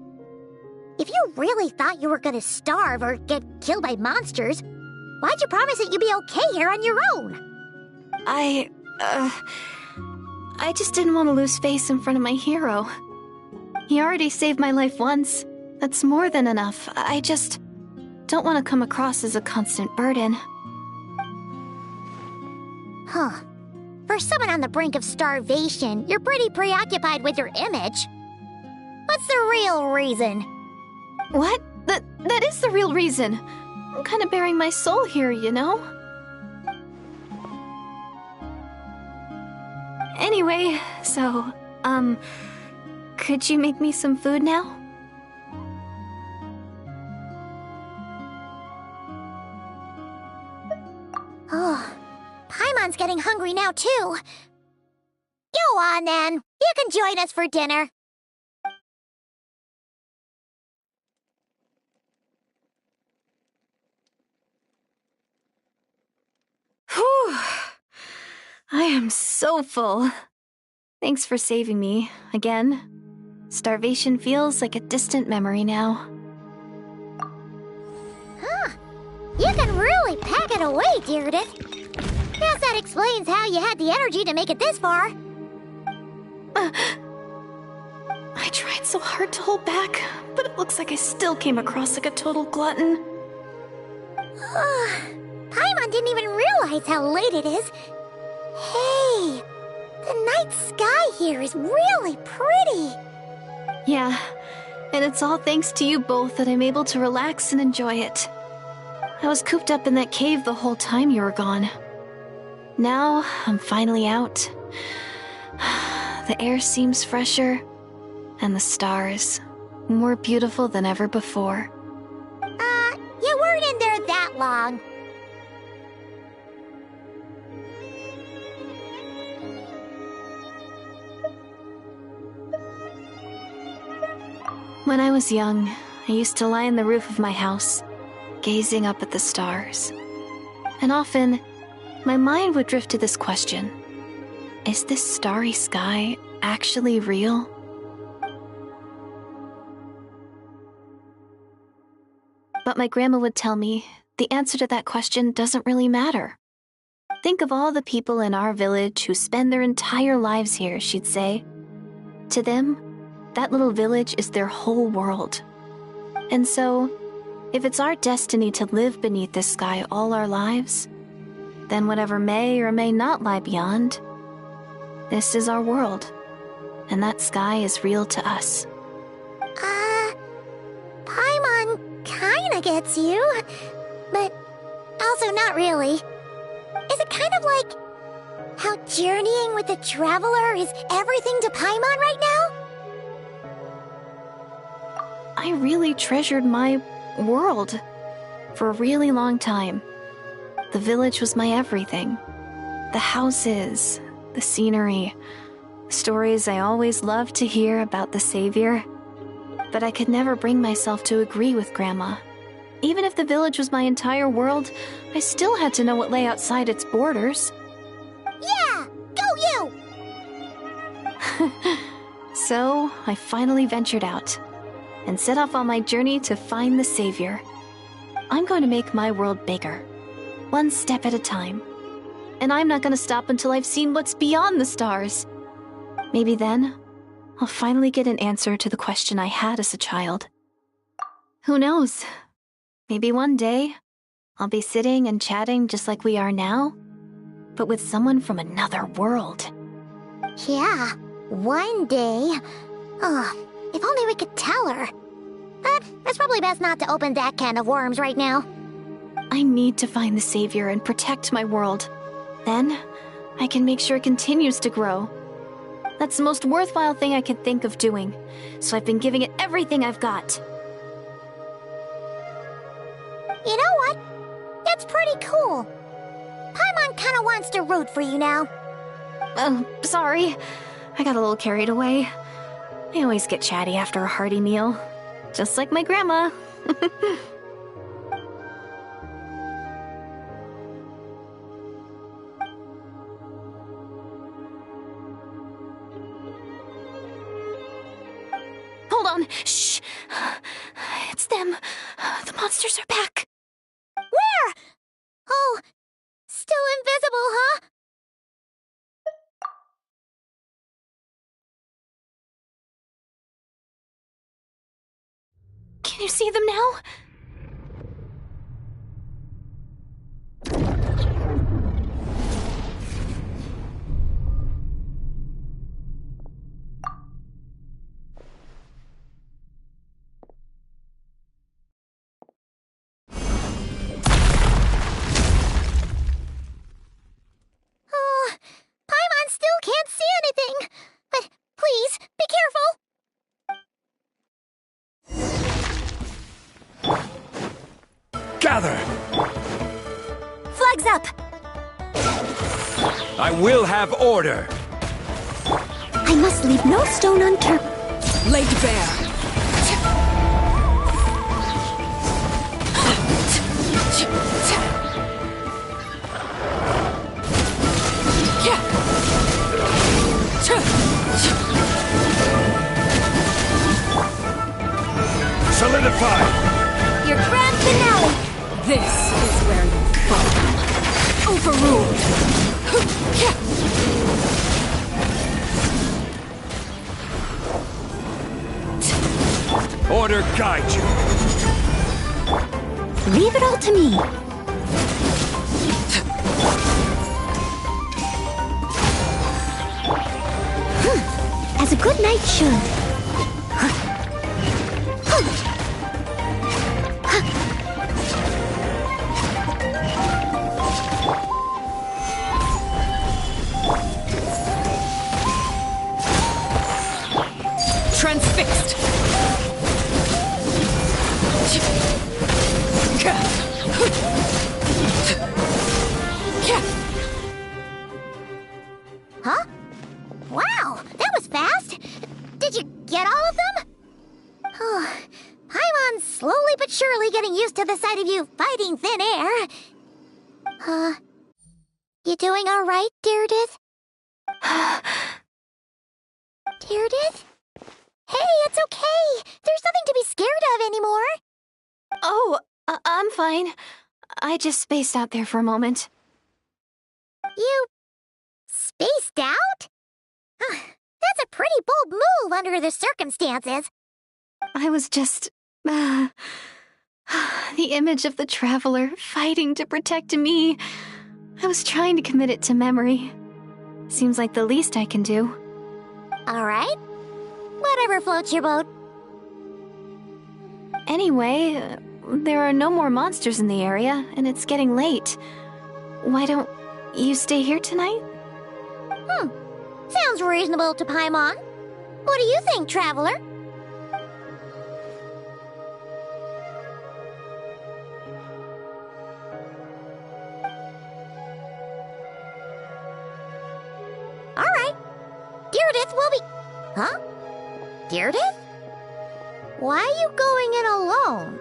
if you really thought you were gonna starve or get killed by monsters, why'd you promise that you'd be okay here on your own? I just didn't want to lose face in front of my hero. He already saved my life once. That's more than enough. I just don't want to come across as a constant burden. Huh. For someone on the brink of starvation, you're pretty preoccupied with your image. What's the real reason? What? That is the real reason. I'm kind of bearing my soul here, you know? Anyway, so, could you make me some food now? Oh, Paimon's getting hungry now, too. Go on, then. You can join us for dinner. Whew. I am so full. Thanks for saving me, again. Starvation feels like a distant memory now. Huh. You can really pack it away, Deardith. Guess that explains how you had the energy to make it this far. I tried so hard to hold back, but it looks like I still came across like a total glutton. Paimon didn't even realize how late it is. Hey, the night sky here is really pretty. Yeah, and it's all thanks to you both that I'm able to relax and enjoy it. I was cooped up in that cave the whole time you were gone. Now, I'm finally out. The air seems fresher, and the stars more beautiful than ever before. You weren't in there that long. When I was young, I used to lie on the roof of my house, gazing up at the stars. And often, my mind would drift to this question. Is this starry sky actually real? But my grandma would tell me the answer to that question doesn't really matter. Think of all the people in our village who spend their entire lives here, she'd say. To them, that little village is their whole world. And so, if it's our destiny to live beneath this sky all our lives, then whatever may or may not lie beyond, this is our world, and that sky is real to us. Paimon kinda gets you, but also not really. Is it kind of like how journeying with the Traveler is everything to Paimon right now? I really treasured my world for a really long time. The village was my everything. The houses, the scenery, stories I always loved to hear about the Savior. But I could never bring myself to agree with Grandma. Even if the village was my entire world, I still had to know what lay outside its borders. Yeah! Go you! So, I finally ventured out and set off on my journey to find the Savior. I'm going to make my world bigger, one step at a time. And I'm not going to stop until I've seen what's beyond the stars. Maybe then, I'll finally get an answer to the question I had as a child. Who knows? Maybe one day, I'll be sitting and chatting just like we are now, but with someone from another world. Yeah, one day. If only we could tell her. But it's probably best not to open that can of worms right now. I need to find the Savior and protect my world. Then, I can make sure it continues to grow. That's the most worthwhile thing I could think of doing, so I've been giving it everything I've got. You know what? That's pretty cool. Paimon kinda wants to root for you now. Sorry. I got a little carried away. I always get chatty after a hearty meal. Just like my grandma. Hold on. Shh. It's them. The monsters are back. Where? Oh, still invisible, huh? Can you see them now? Oh, Paimon still can't see anything. But please, be careful. Gather! Flags up! I will have order! I must leave no stone unturned. Laid bare. Solidify! Your grand finale! This is where you fall. Overruled. Order guide you! Leave it all to me. As a good knight should. Transfixed. Huh? Wow, that was fast! Did you get all of them? Oh, Paimon's slowly but surely getting used to the sight of you fighting thin air. You doing alright, Deirdith? Deirdith? Hey, it's okay! There's nothing to be scared of anymore! Oh, I'm fine. I just spaced out there for a moment. You... spaced out? That's a pretty bold move under the circumstances. I was just... the image of the Traveler fighting to protect me. I was trying to commit it to memory. Seems like the least I can do. Alright. Whatever floats your boat. Anyway, there are no more monsters in the area, and it's getting late. Why don't you stay here tonight? Sounds reasonable to Paimon. What do you think, Traveler? Alright. Deirdith will be... Huh? Deirdith? Why are you going in alone?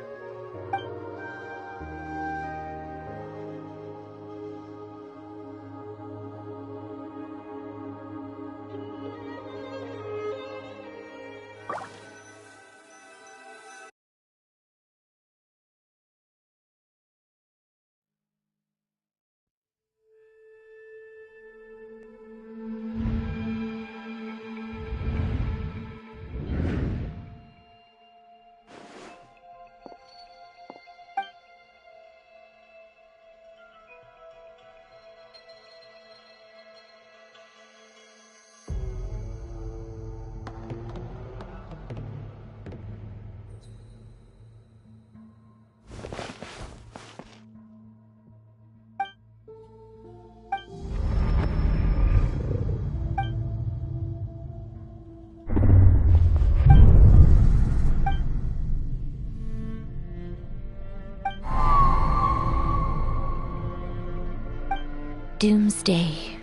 Doomsday.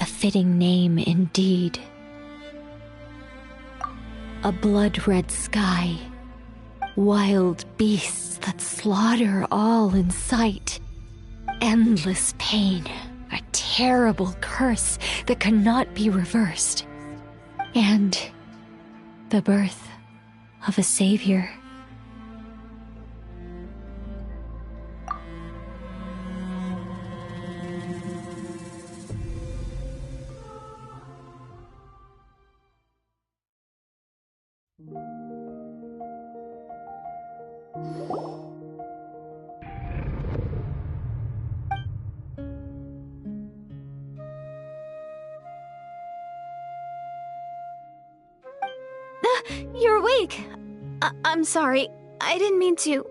A fitting name indeed. A blood-red sky. Wild beasts that slaughter all in sight. Endless pain. A terrible curse that cannot be reversed. And the birth of a savior. You're awake. I'm sorry. I didn't mean to,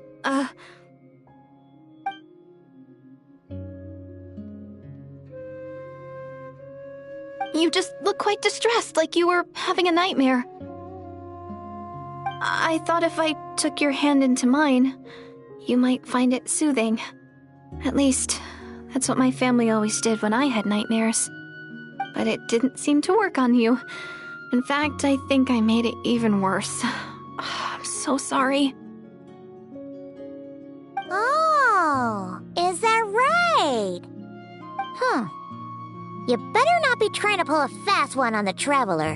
You just look quite distressed, like you were having a nightmare. I thought if I took your hand into mine, you might find it soothing. At least, that's what my family always did when I had nightmares. But it didn't seem to work on you. In fact, I think I made it even worse. I'm so sorry. Oh, is that right? You better not be trying to pull a fast one on the Traveler.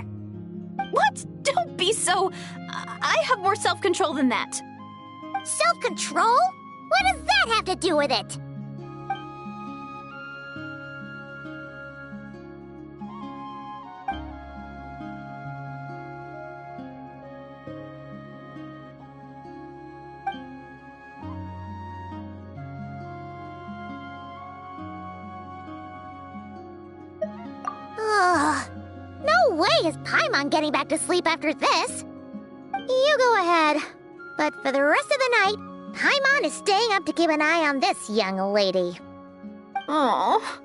What? Don't be so... I have more self-control than that. Self-control? What does that have to do with it? No way is Paimon getting back to sleep after this. You go ahead. But for the rest of the night, Paimon is staying up to keep an eye on this young lady. Oh,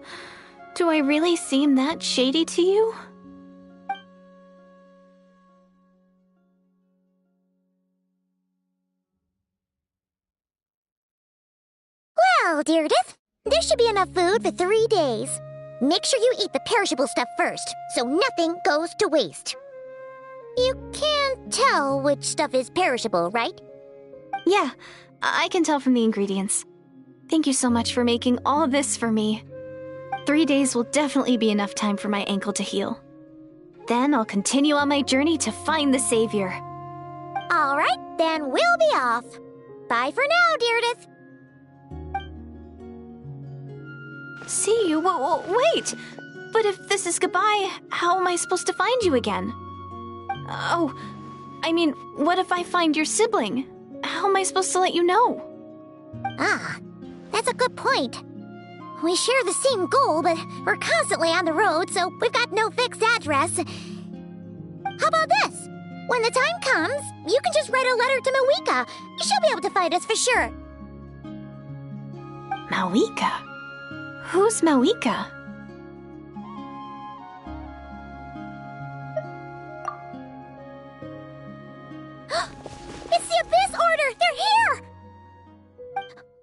do I really seem that shady to you? Well, Deirdith, there should be enough food for 3 days. Make sure you eat the perishable stuff first, so nothing goes to waste. You can't tell which stuff is perishable, right? Yeah, I can tell from the ingredients. Thank you so much for making all of this for me. 3 days will definitely be enough time for my ankle to heal. Then I'll continue on my journey to find the Savior. All right, then we'll be off. Bye for now, Deirdith. See you? Wait! But if this is goodbye, how am I supposed to find you again? Oh, I mean, what if I find your sibling? How am I supposed to let you know? Ah, that's a good point. We share the same goal, but we're constantly on the road, so we've got no fixed address. How about this? When the time comes, you can just write a letter to Mawika. She'll be able to find us for sure. Mawika? Who's Mawika? It's the Abyss Order! They're here!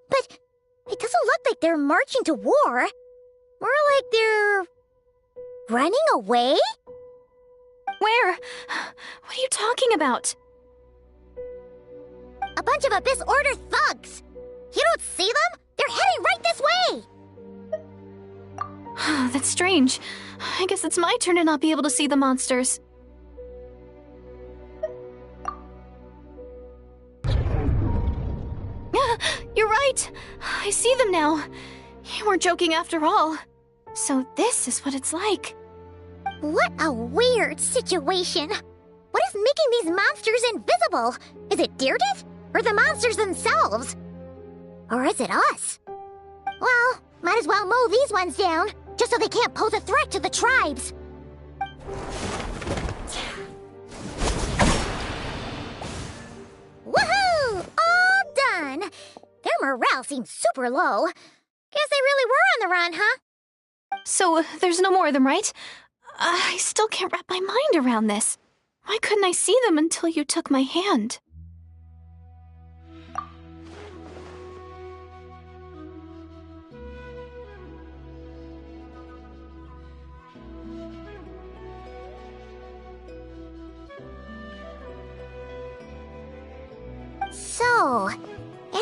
But it doesn't look like they're marching to war. More like they're... running away? Where? What are you talking about? A bunch of Abyss Order thugs! You don't see them? They're heading right this way! That's strange. I guess it's my turn to not be able to see the monsters. You're right! I see them now. You weren't joking after all. So this is what it's like. What a weird situation. What is making these monsters invisible? Is it Deirdith? Or the monsters themselves? Or is it us? Well, might as well mow these ones down, just so they can't pose a threat to the tribes. Woohoo! All done! Their morale seems super low. Guess they really were on the run, huh? So, there's no more of them, right? I still can't wrap my mind around this. Why couldn't I see them until you took my hand?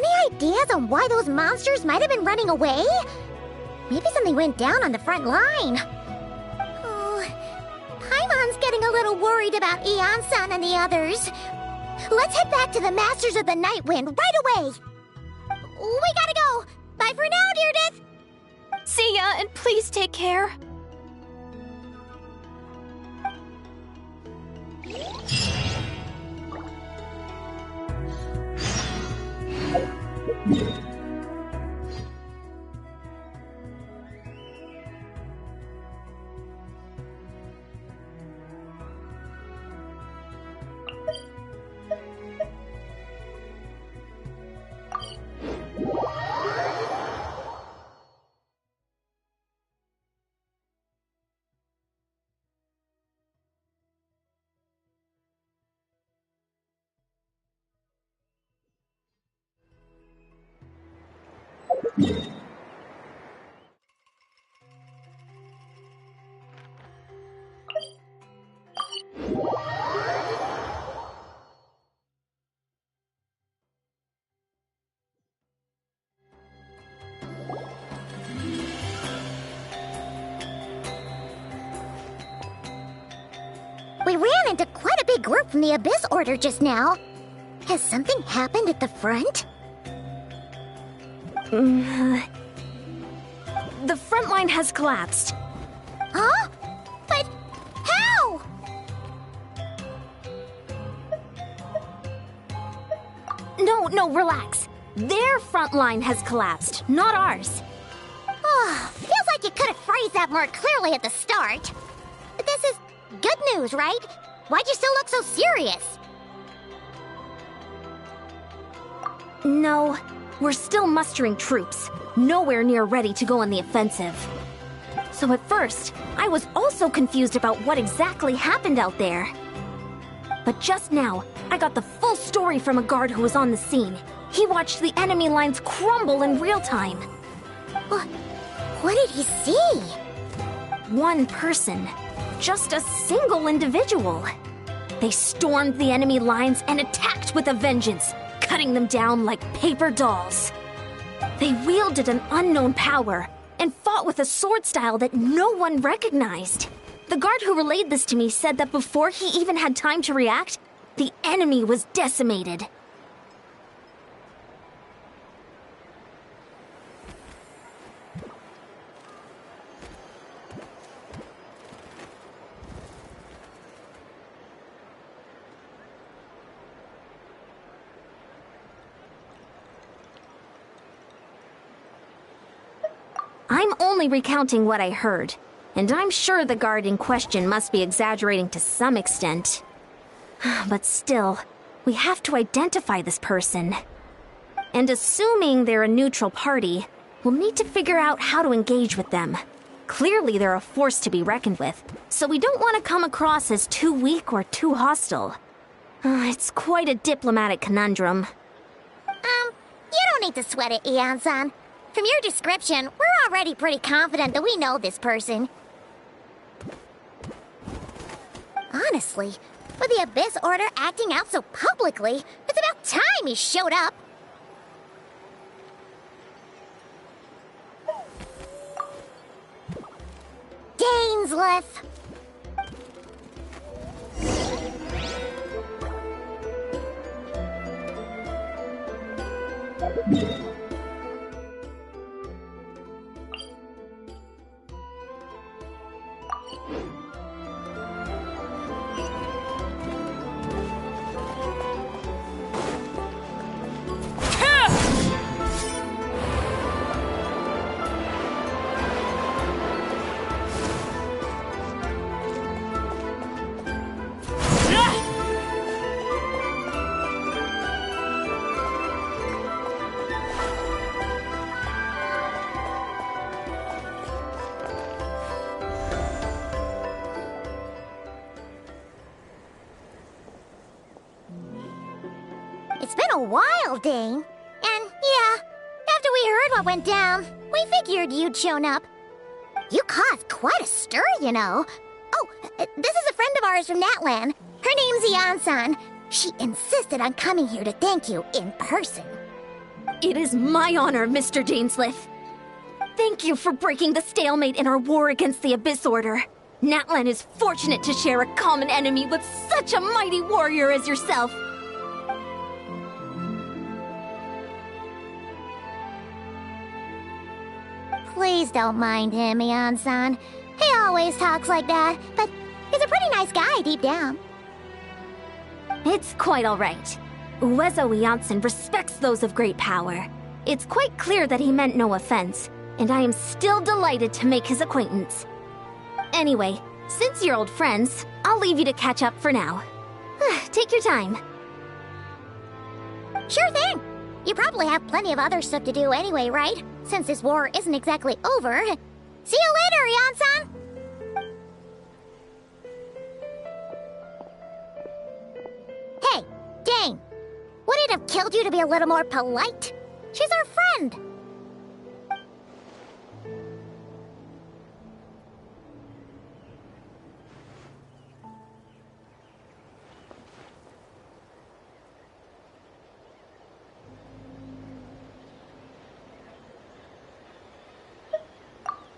Any ideas on why those monsters might have been running away? Maybe something went down on the front line. Oh, Paimon's getting a little worried about Eon-san and the others. Let's head back to the Masters of the Night Wind right away. We gotta go. Bye for now, Deirdre. See ya, and please take care. We ran into quite a big group from the Abyss Order just now. Has something happened at the front? The front line has collapsed. Huh? But how? No, relax. Their front line has collapsed, not ours. Oh, feels like you could have phrased that more clearly at the start. But this is good news, right? Why'd you still look so serious? No, we're still mustering troops. Nowhere near ready to go on the offensive. So at first, I was also confused about what exactly happened out there. But just now, I got the full story from a guard who was on the scene. He watched the enemy lines crumble in real time. What did he see? One person. Just a single individual. They stormed the enemy lines and attacked with a vengeance, cutting them down like paper dolls. They wielded an unknown power and fought with a sword style that no one recognized. The guard who relayed this to me said that before he even had time to react, the enemy was decimated. I'm only recounting what I heard, and I'm sure the guard in question must be exaggerating to some extent. But still, we have to identify this person. And assuming they're a neutral party, we'll need to figure out how to engage with them. Clearly they're a force to be reckoned with, so we don't want to come across as too weak or too hostile. It's quite a diplomatic conundrum. You don't need to sweat it, Eon-san. From your description, we're already pretty confident that we know this person. Honestly, with the Abyss Order acting out so publicly, it's about time he showed up. Dainsleif! It's been a while, Dane. And yeah, after we heard what went down, we figured you'd shown up. You caused quite a stir, you know. Oh, this is a friend of ours from Natlan. Her name's Eon-san. She insisted on coming here to thank you in person. It is my honor, Mr. Dainsleif. Thank you for breaking the stalemate in our war against the Abyss Order. Natlan is fortunate to share a common enemy with such a mighty warrior as yourself. Please don't mind him, Ian-san. He always talks like that, but he's a pretty nice guy deep down. It's quite all right. Uezo Iansen respects those of great power. It's quite clear that he meant no offense, and I am still delighted to make his acquaintance. Anyway, since you're old friends, I'll leave you to catch up for now. Take your time. Sure thing. You probably have plenty of other stuff to do anyway, right? Since this war isn't exactly over. See you later, Ian-san! Hey, Dane! Would it have killed you to be a little more polite? She's our friend!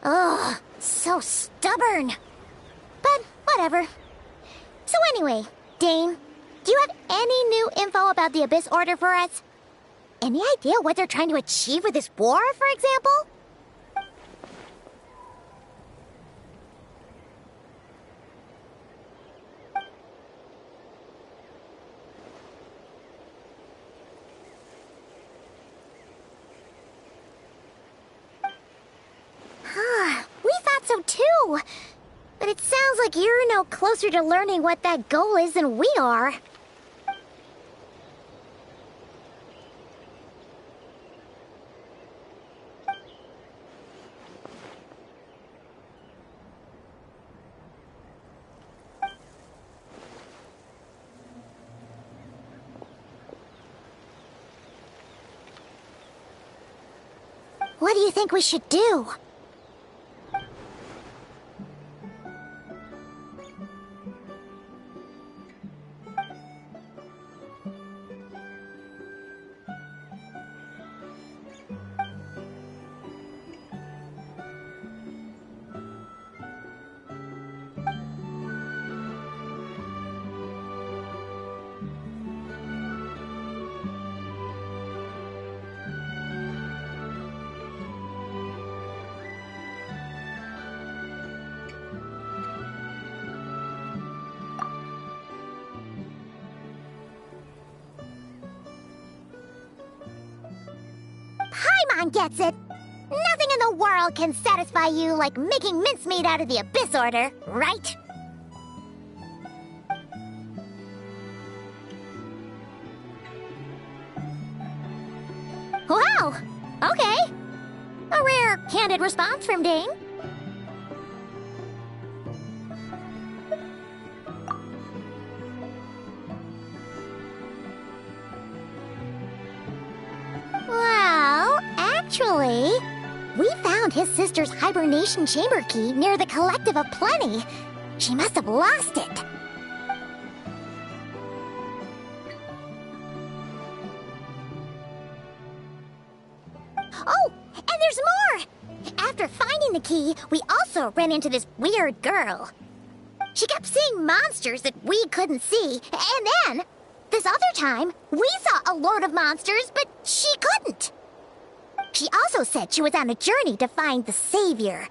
Ugh, so stubborn. But whatever. So anyway, Dane, do you have any new info about the Abyss Order for us? Any idea what they're trying to achieve with this war, for example? We thought so too. But it sounds like you're no closer to learning what that goal is than we are. What do you think we should do? Paimon gets it! Nothing in the world can satisfy you like making mincemeat out of the Abyss Order, right? Wow! Okay. A rare, candid response from Dane. Well, actually, we found his sister's hibernation chamber key near the Collective of Plenty. She must have lost it. Oh, and there's more! After finding the key, we also ran into this weird girl. She kept seeing monsters that we couldn't see, and then, this other time, we saw a load of monsters, but she couldn't. She also said she was on a journey to find the Savior.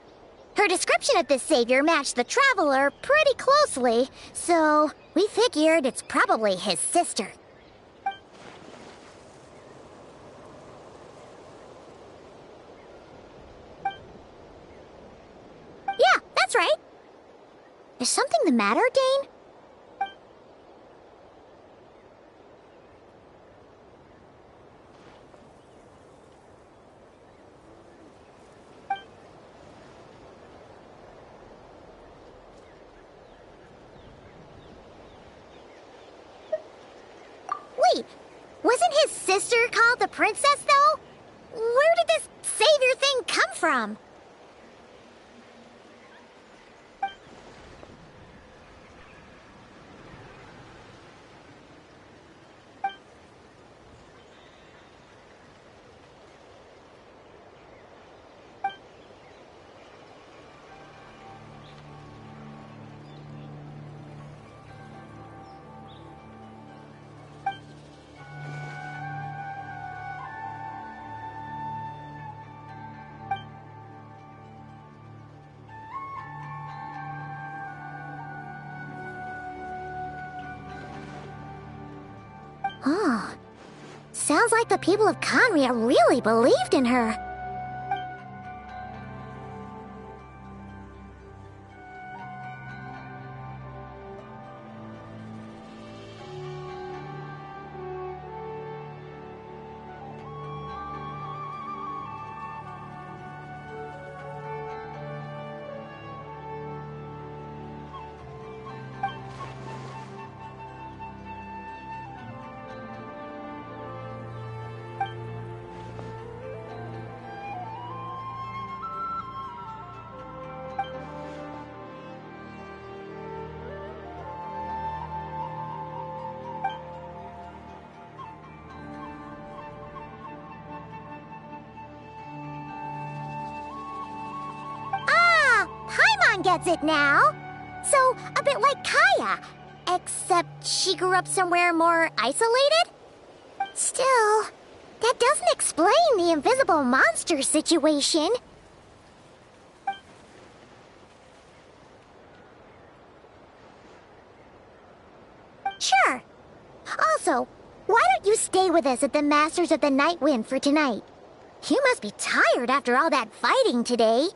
Her description of this Savior matched the Traveler pretty closely, so we figured it's probably his sister. Yeah, that's right. Is something the matter, Dane? Wait, wasn't his sister called the Princess, though? Where did this Savior thing come from? Oh. Sounds like the people of Conria really believed in her. Gets it now. So, a bit like Kaya. Except she grew up somewhere more isolated? Still, that doesn't explain the invisible monster situation. Sure. Also, why don't you stay with us at the Masters of the Night Wind for tonight? You must be tired after all that fighting today.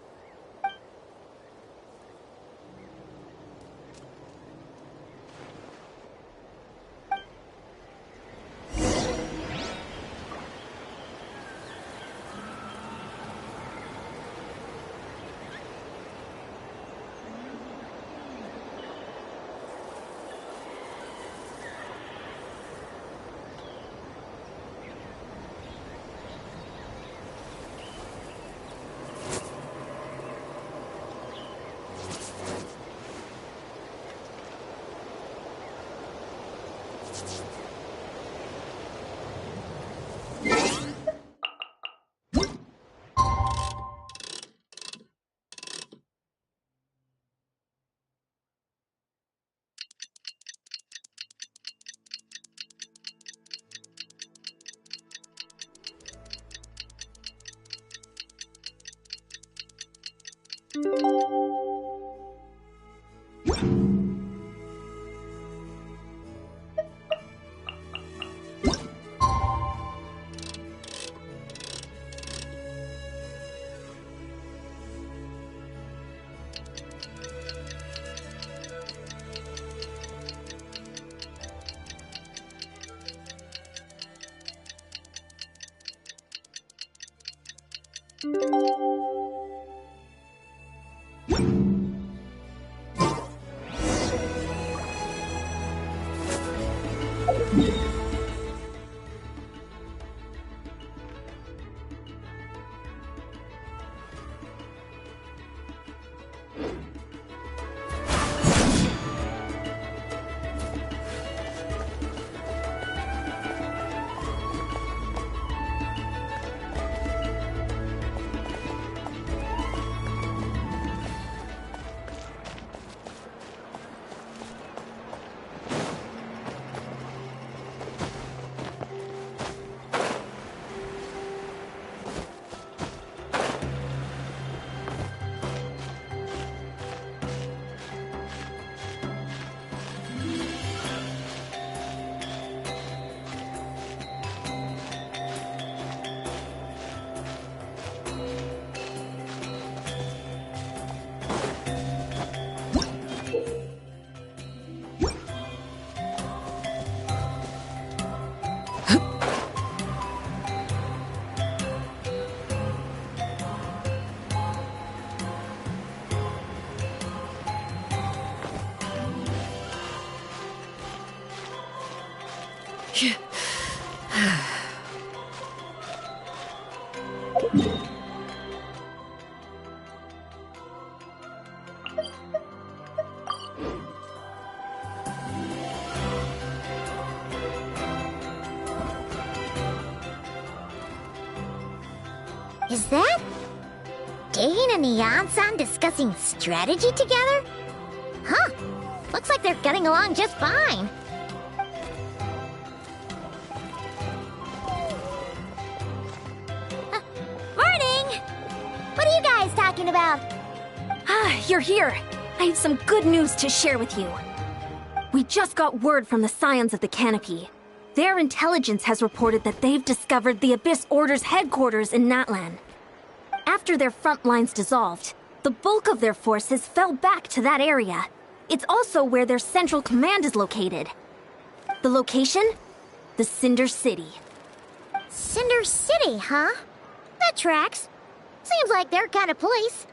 Is that Dane and Neon-san discussing strategy together? Huh. Looks like they're getting along just fine. Morning! What are you guys talking about? Ah, you're here. I have some good news to share with you. We just got word from the Scions of the Canopy. Their intelligence has reported that they've discovered the Abyss Order's headquarters in Natlan. After their front lines dissolved, the bulk of their forces fell back to that area. It's also where their central command is located. The location? The Cinder City. Cinder City, huh? That tracks. Seems like their kind of place.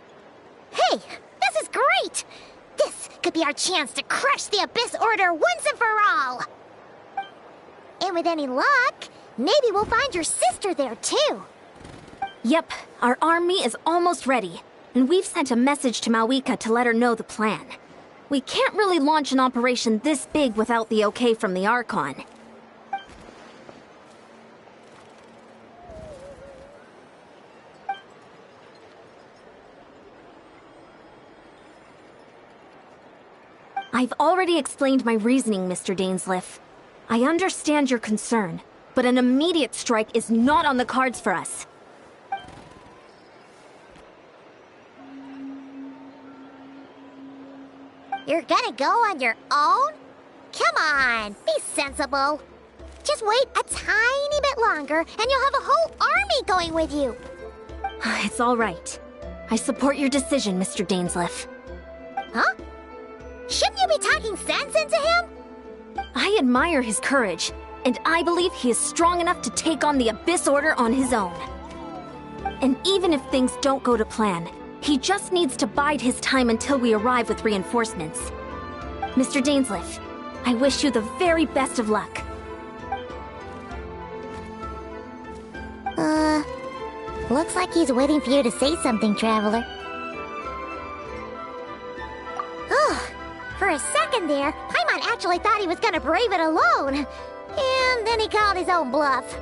Hey, this is great! This could be our chance to crush the Abyss Order once and for all! And with any luck, maybe we'll find your sister there too. Yep, our army is almost ready, and we've sent a message to Mawika to let her know the plan. We can't really launch an operation this big without the okay from the Archon. I've already explained my reasoning, Mr. Dainsleif. I understand your concern, but an immediate strike is not on the cards for us. You're gonna go on your own? Come on, be sensible. Just wait a tiny bit longer and you'll have a whole army going with you. It's all right. I support your decision, Mr. Dainsleif. Huh? Shouldn't you be talking sense into him? I admire his courage, and I believe he is strong enough to take on the Abyss Order on his own. And even if things don't go to plan, he just needs to bide his time until we arrive with reinforcements. Mr. Dainsleif, I wish you the very best of luck. Looks like he's waiting for you to say something, Traveler. Oh, for a second there, Paimon actually thought he was gonna brave it alone. And then he called his own bluff.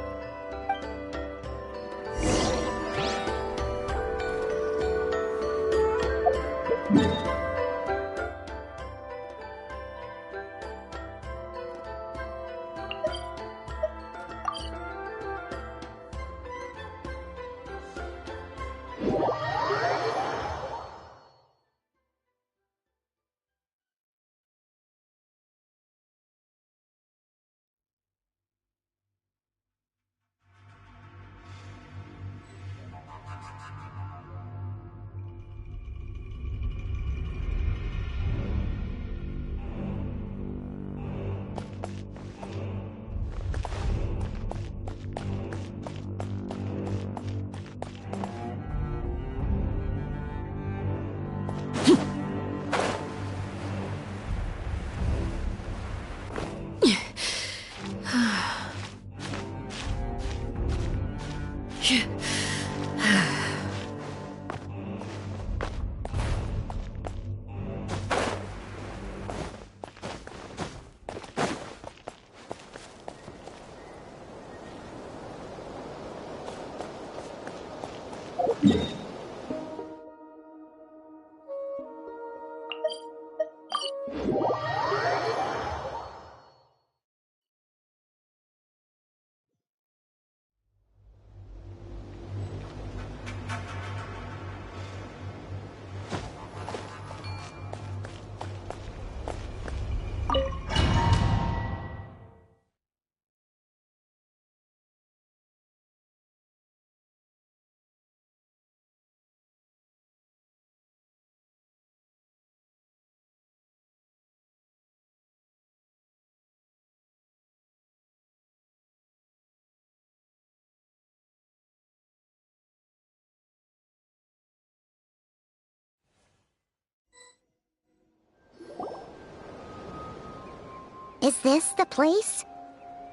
Is this the place?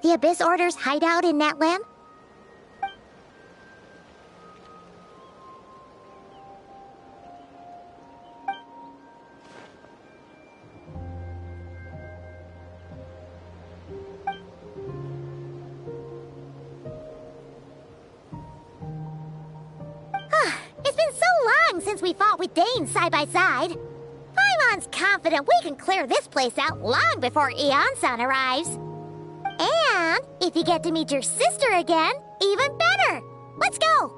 The Abyss Order's hideout in Natlan? It's been so long since we fought with Dane side by side. Paimon's confident we can clear this place out long before Eon-san arrives. And if you get to meet your sister again, even better. Let's go!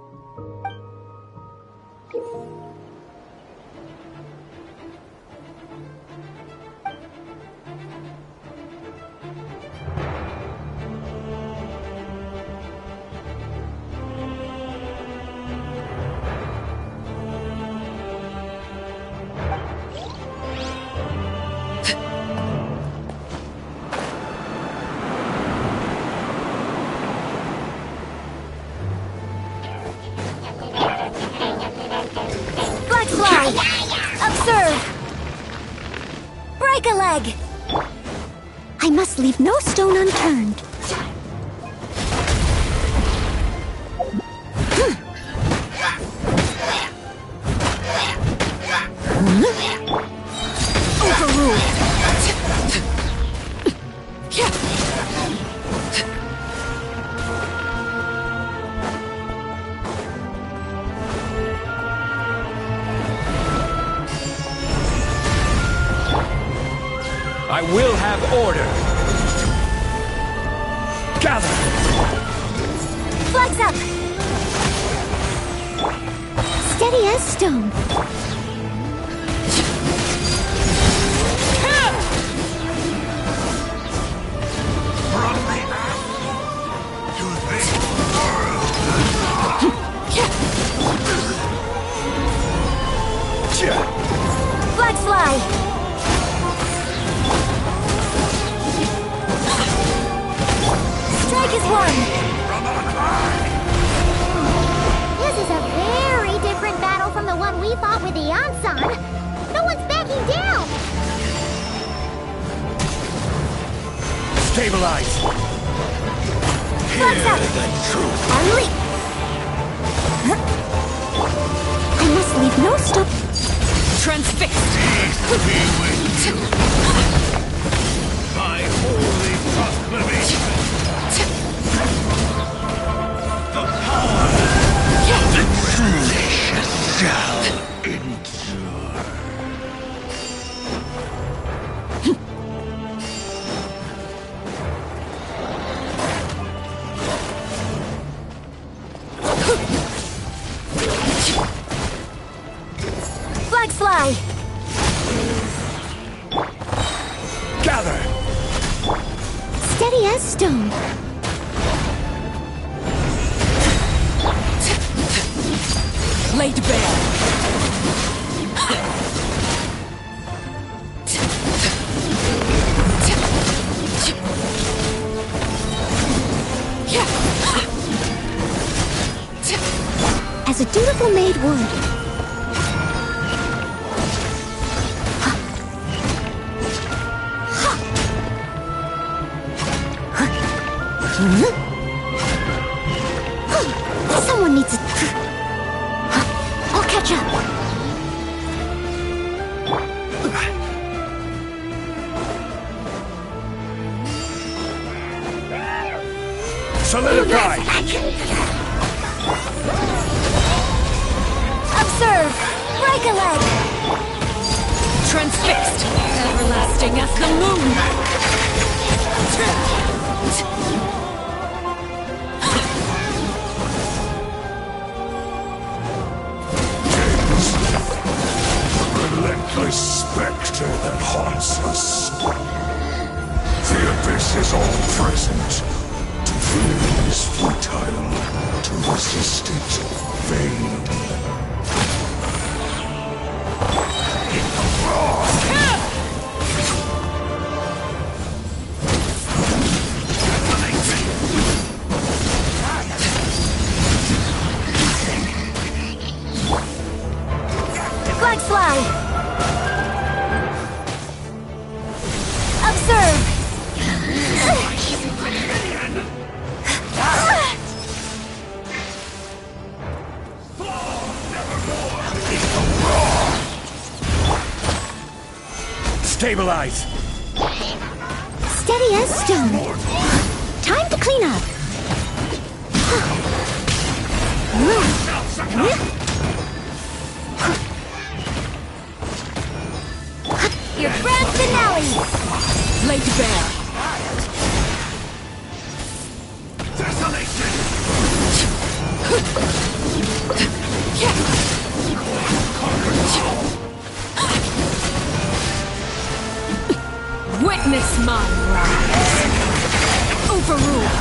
Break a leg! I must leave no stone unturned. I will have order. Gather. Flags up! Steady as stone. Flags fly! Strike is one! This is a very different battle from the one we fought with the Ansan. No one's backing down! Stabilize. Flags up! Unleash! I must leave no stone. Transfixed! My holy proclamation. The power of the foolish shall endure. Flags fly! Gather. Steady as stone. Laid bare. As a dutiful maid would. Someone needs to... I'll catch up. Solidify. Observe! Break a leg! Transfixed! Everlasting as the moon! Relentless spectre that haunts us. The abyss is all present. To fear is futile. To resist it, vain. Flags fly! Observe! Stabilize. Steady as stone. Time to clean up. Your grand finale! Laid bare. Witness my rise. Overruled.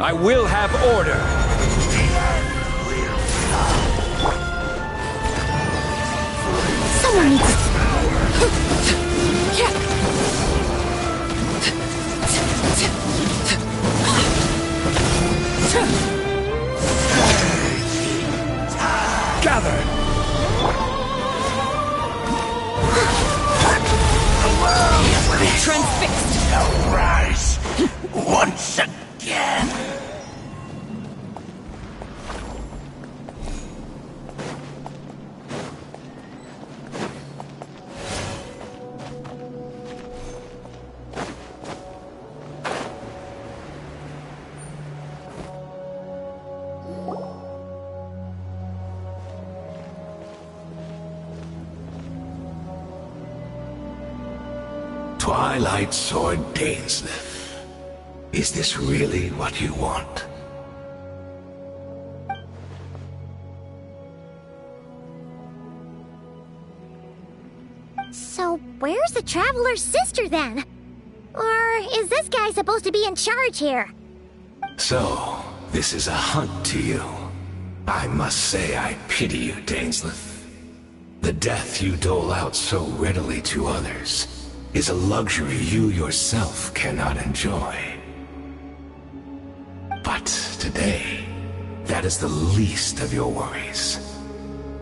I will have order. Someone needs Gather. Transfixed! Shall rise once again. Twilight Sword Dainsleif. Is this really what you want? So, where's the Traveler's sister then? Or is this guy supposed to be in charge here? So, this is a hunt to you. I must say I pity you, Dainsleif. The death you dole out so readily to others is a luxury you yourself cannot enjoy. But today, that is the least of your worries.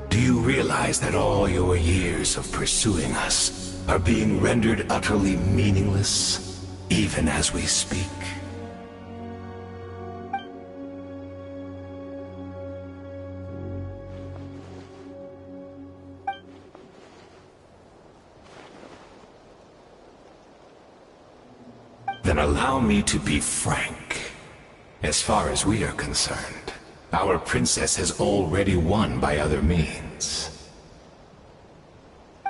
Do you realize that all your years of pursuing us are being rendered utterly meaningless, even as we speak? Then allow me to be frank. As far as we are concerned, our princess has already won by other means.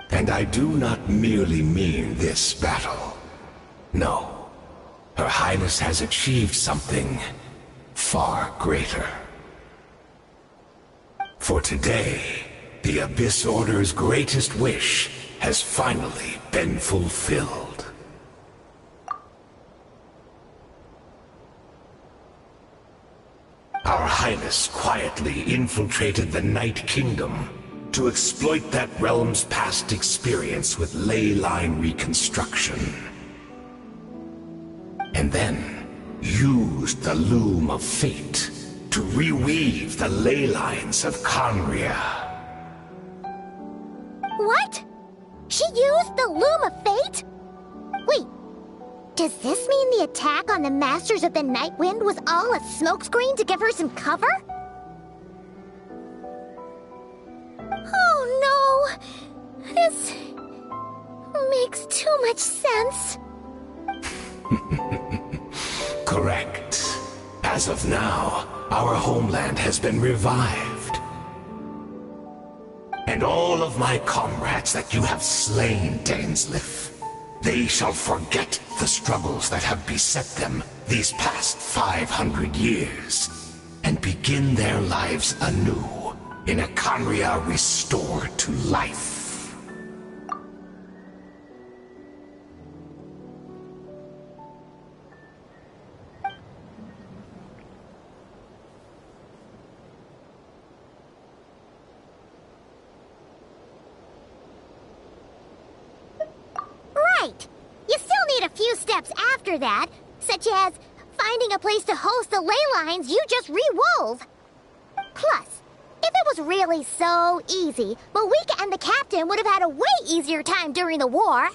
And I do not merely mean this battle. No. Her Highness has achieved something far greater. For today, the Abyss Order's greatest wish has finally been fulfilled. Our Highness quietly infiltrated the Night Kingdom to exploit that realm's past experience with ley line reconstruction. And then used the Loom of Fate to reweave the ley lines of Conria. What? She used the Loom of Fate? Wait, does this mean the attack on the Masters of the Night Wind was all a smokescreen to give her some cover? Oh no! This makes too much sense. Correct. As of now, our homeland has been revived. And all of my comrades that you have slain, Dainsleif, they shall forget the struggles that have beset them these past 500 years, and begin their lives anew in a Conria restored to life. Right! You still need a few steps after that, such as finding a place to host the ley lines you just re-wove. Plus, if it was really so easy, Malika and the captain would have had a way easier time during the war.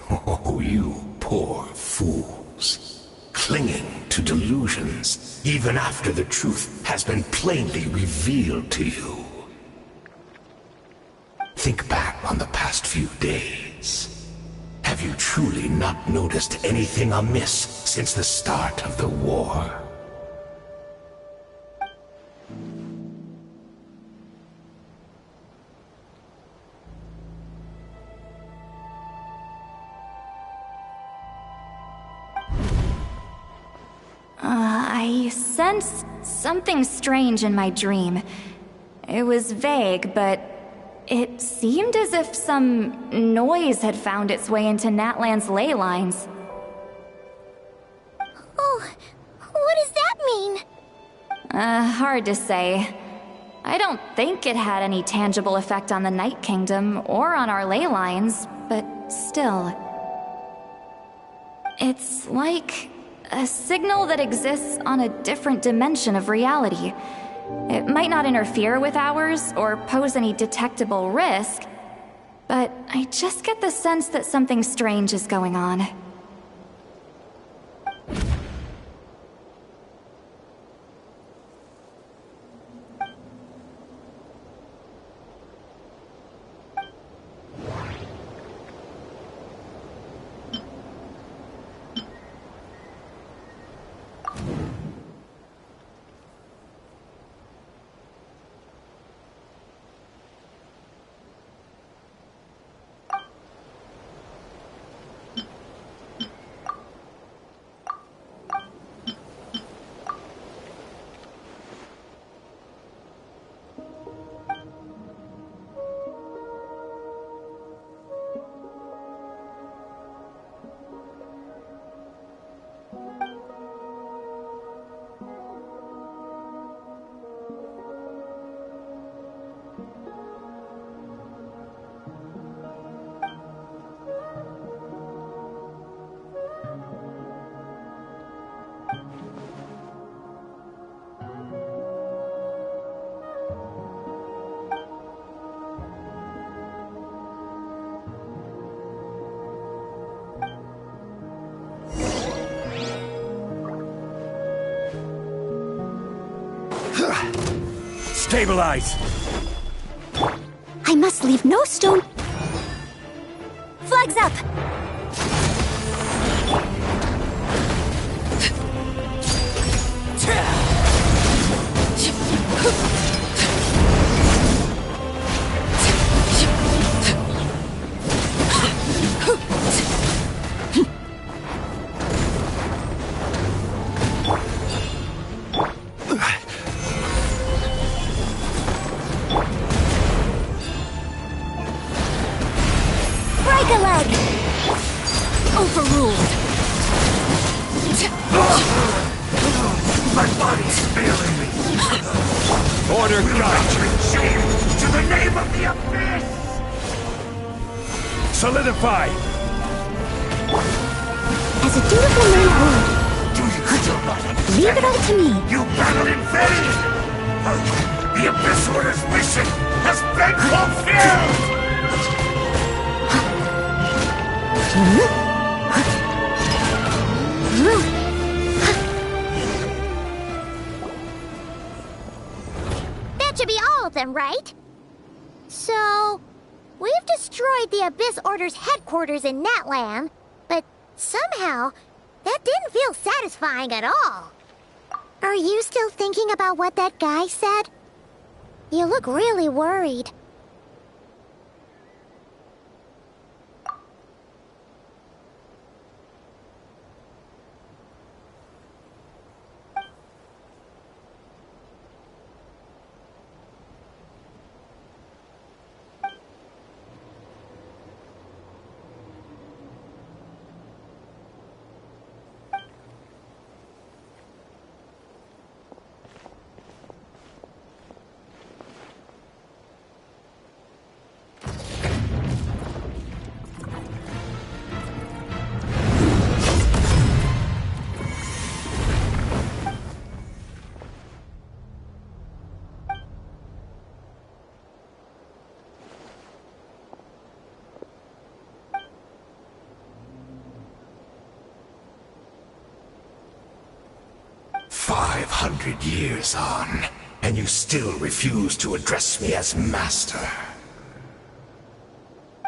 Oh, you poor fools. Clinging to delusions, even after the truth has been plainly revealed to you. Think back on the past few days. Have you truly not noticed anything amiss since the start of the war? I sensed something strange in my dream. It was vague, but it seemed as if some noise had found its way into Natlan's ley lines. Oh, what does that mean? Hard to say. I don't think it had any tangible effect on the Night Kingdom or on our ley lines, but still. It's like a signal that exists on a different dimension of reality. It might not interfere with ours or pose any detectable risk, but I just get the sense that something strange is going on. Stabilize! I must leave no stone. Flags up! My body's failing me. Order guide to the name of the abyss. Solidify. As a dutiful man would. Do you still not understand? Leave it all to me. You battled in vain. The Abyss Order's mission has been fulfilled. That should be all of them, right? So, we've destroyed the Abyss Order's headquarters in Natlan, but somehow, that didn't feel satisfying at all. Are you still thinking about what that guy said? You look really worried. Years on, and you still refuse to address me as Master.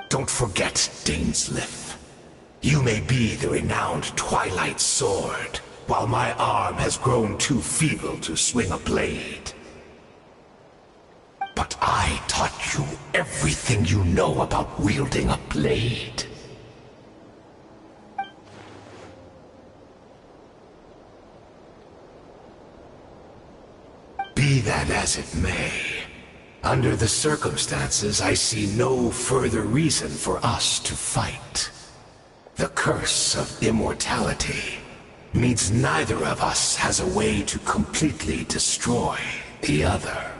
Don't forget, Dainsleif. You may be the renowned Twilight Sword, while my arm has grown too feeble to swing a blade. But I taught you everything you know about wielding a blade. Be that as it may, under the circumstances, I see no further reason for us to fight. The curse of immortality means neither of us has a way to completely destroy the other.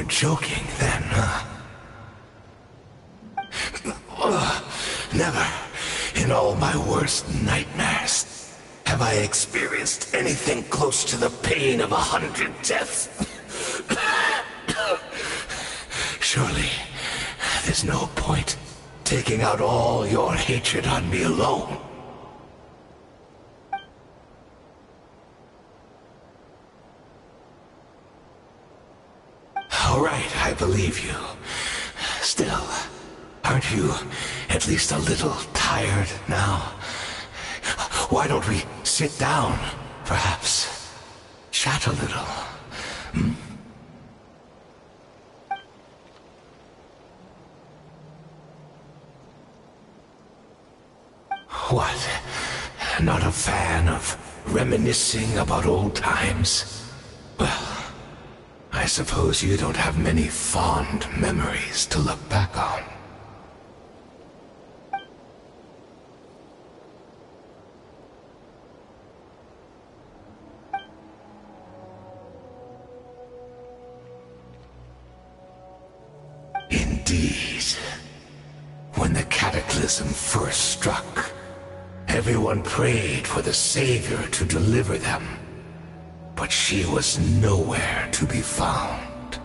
were joking then, huh? Never, in all my worst nightmares, have I experienced anything close to the pain of 100 deaths. Surely, there's no point taking out all your hatred on me alone. All right, I believe you. Still, aren't you at least a little tired now? Why don't we sit down, perhaps? Chat a little. Hmm? What? Not a fan of reminiscing about old times? Well, I suppose you don't have many fond memories to look back on. Indeed. When the cataclysm first struck, everyone prayed for the Savior to deliver them, but she was nowhere to be found.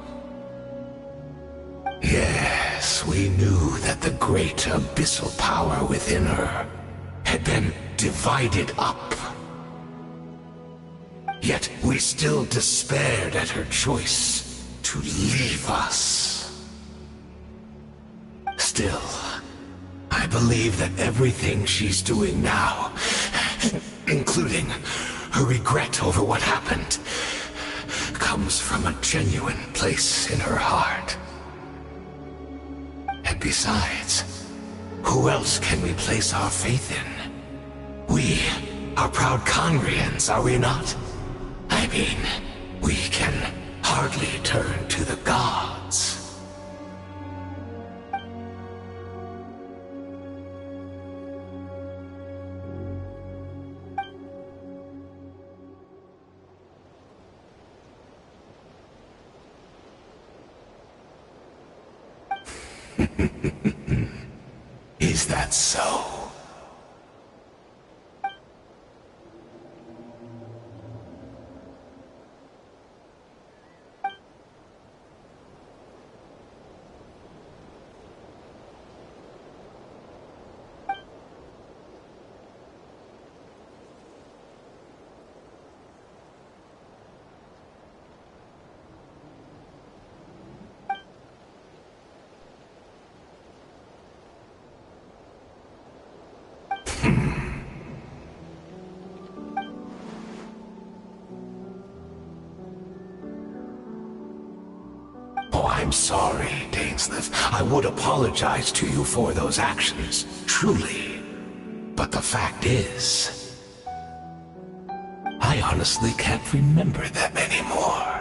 Yes, we knew that the great abyssal power within her had been divided up. Yet we still despaired at her choice to leave us. Still, I believe that everything she's doing now, including her regret over what happened, comes from a genuine place in her heart. And besides, who else can we place our faith in? We are proud Conrians, are we not? I mean, we can hardly turn to the gods. Is that so? I'm sorry, Dainsleif. I would apologize to you for those actions, truly. But the fact is, I honestly can't remember them anymore.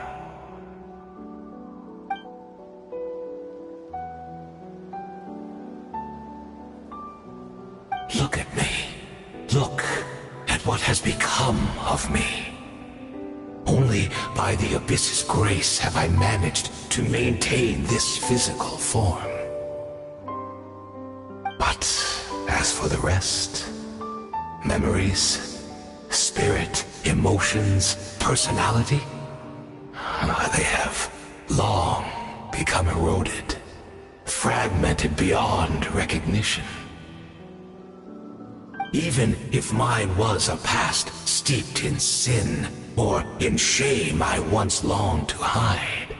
Look at me. Look at what has become of me. Only by the Abyss's grace have I managed to maintain this physical form. But as for the rest, memories, spirit, emotions, personality, they have long become eroded, fragmented beyond recognition. Even if mine was a past steeped in sin, or in shame I once longed to hide,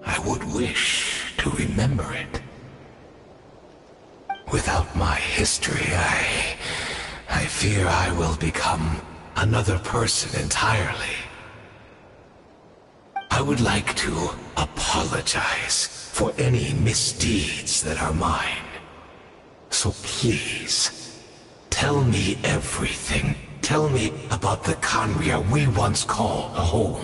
I would wish to remember it. Without my history, I fear I will become another person entirely. I would like to apologize for any misdeeds that are mine. So please, tell me everything. Tell me about the Conria we once called home.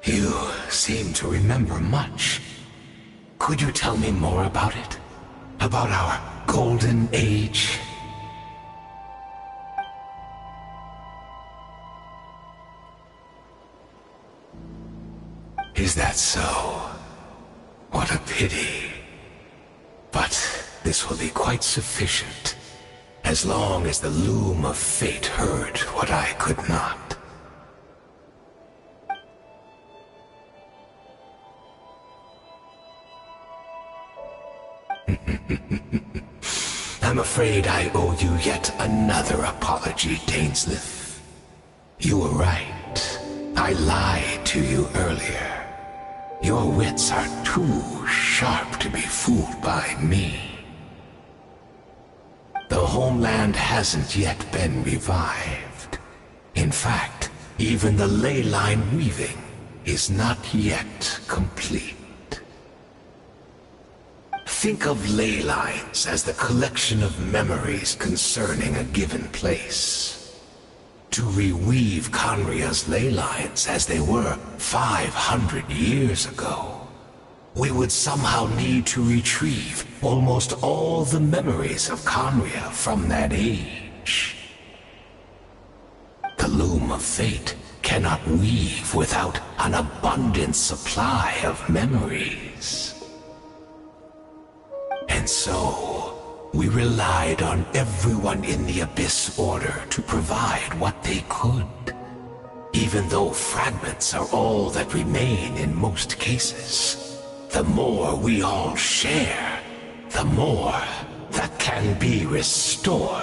You seem to remember much. Could you tell me more about it? About our golden age? Is that so? What a pity. But this will be quite sufficient, as long as the loom of fate heard what I could not. I'm afraid I owe you yet another apology, Dainsleif. You were right. I lied to you earlier. Your wits are too sharp to be fooled by me. The homeland hasn't yet been revived. In fact, even the ley line weaving is not yet complete. Think of ley lines as the collection of memories concerning a given place. To reweave Conria's ley lines as they were 500 years ago, we would somehow need to retrieve almost all the memories of Conria from that age. The loom of fate cannot weave without an abundant supply of memories. And so, we relied on everyone in the Abyss Order to provide what they could. Even though fragments are all that remain in most cases, the more we all share, the more that can be restored.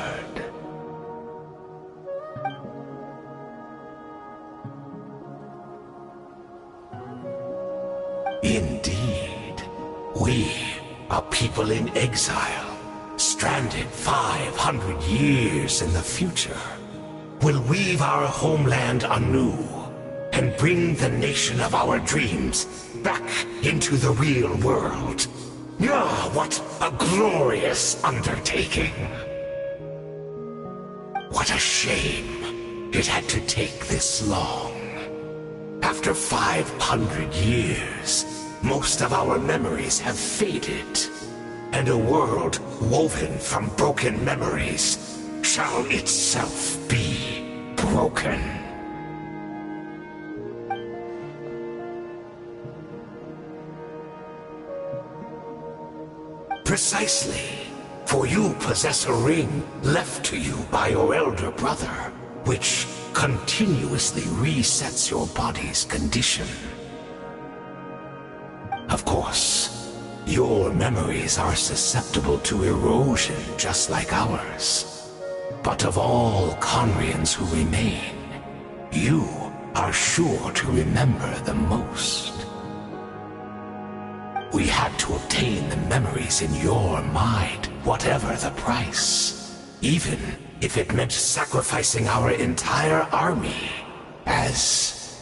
Indeed, we, a people in exile, stranded 500 years in the future, will weave our homeland anew and bring the nation of our dreams back into the real world. Ah, what a glorious undertaking! What a shame it had to take this long. After 500 years, most of our memories have faded, and a world woven from broken memories shall itself be broken. Precisely, for you possess a ring left to you by your elder brother, which continuously resets your body's condition. Of course, your memories are susceptible to erosion just like ours. But of all Conrians who remain, you are sure to remember the most. We had to obtain the memories in your mind, whatever the price. Even if it meant sacrificing our entire army as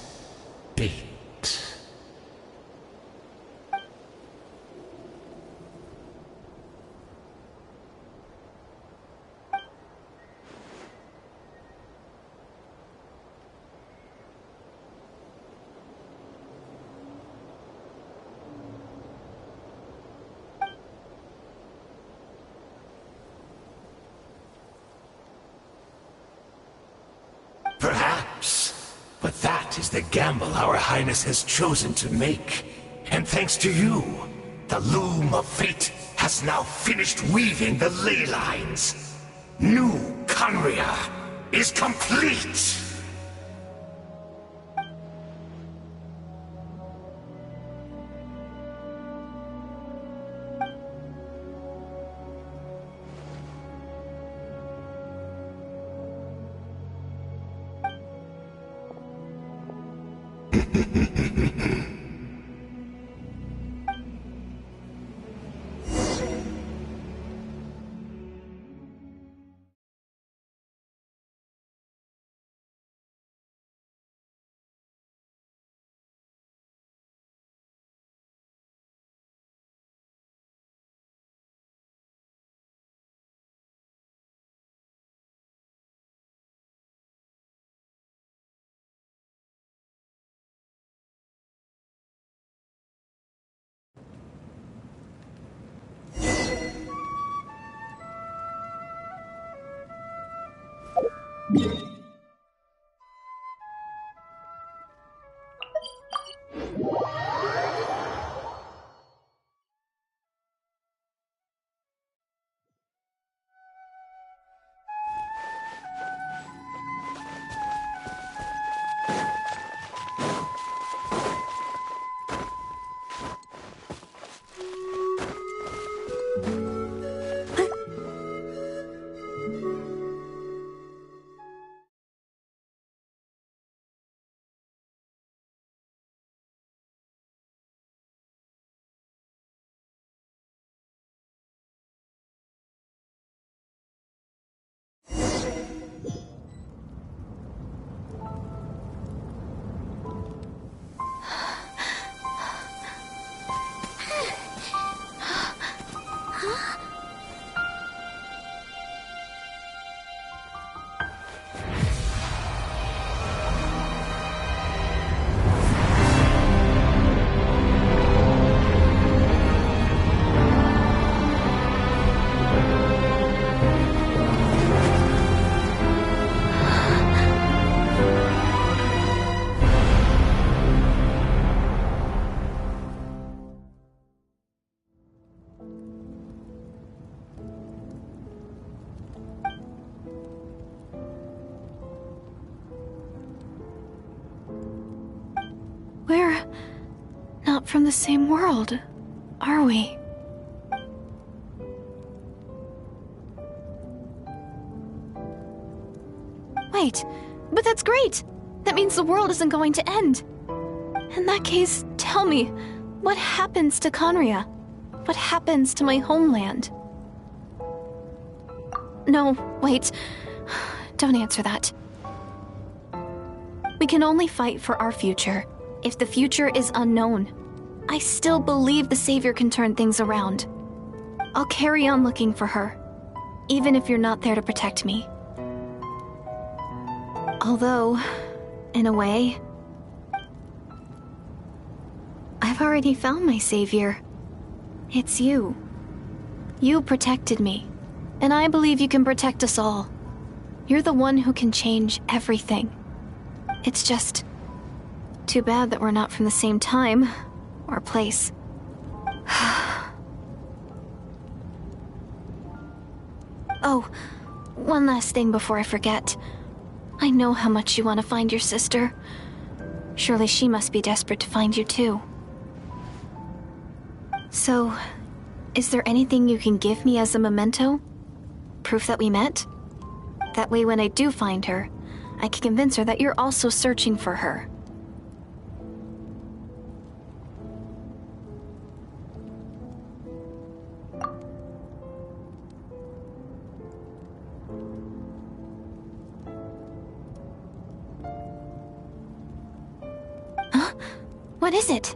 bait. Perhaps, but that is the gamble our Highness has chosen to make. And thanks to you, the loom of fate has now finished weaving the ley lines. New Conria is complete! We're not from the same world, are we? Wait, but that's great! That means the world isn't going to end. In that case, tell me, what happens to Conria? What happens to my homeland? No, wait. Don't answer that. We can only fight for our future. If the future is unknown, I still believe the Savior can turn things around. I'll carry on looking for her, even if you're not there to protect me. Although, in a way, I've already found my Savior. It's you. You protected me, and I believe you can protect us all. You're the one who can change everything. It's just too bad that we're not from the same time or place. Oh, one last thing before I forget. I know how much you want to find your sister. Surely she must be desperate to find you too. So, is there anything you can give me as a memento? Proof that we met? That way when I do find her, I can convince her that you're also searching for her. Huh? What is it?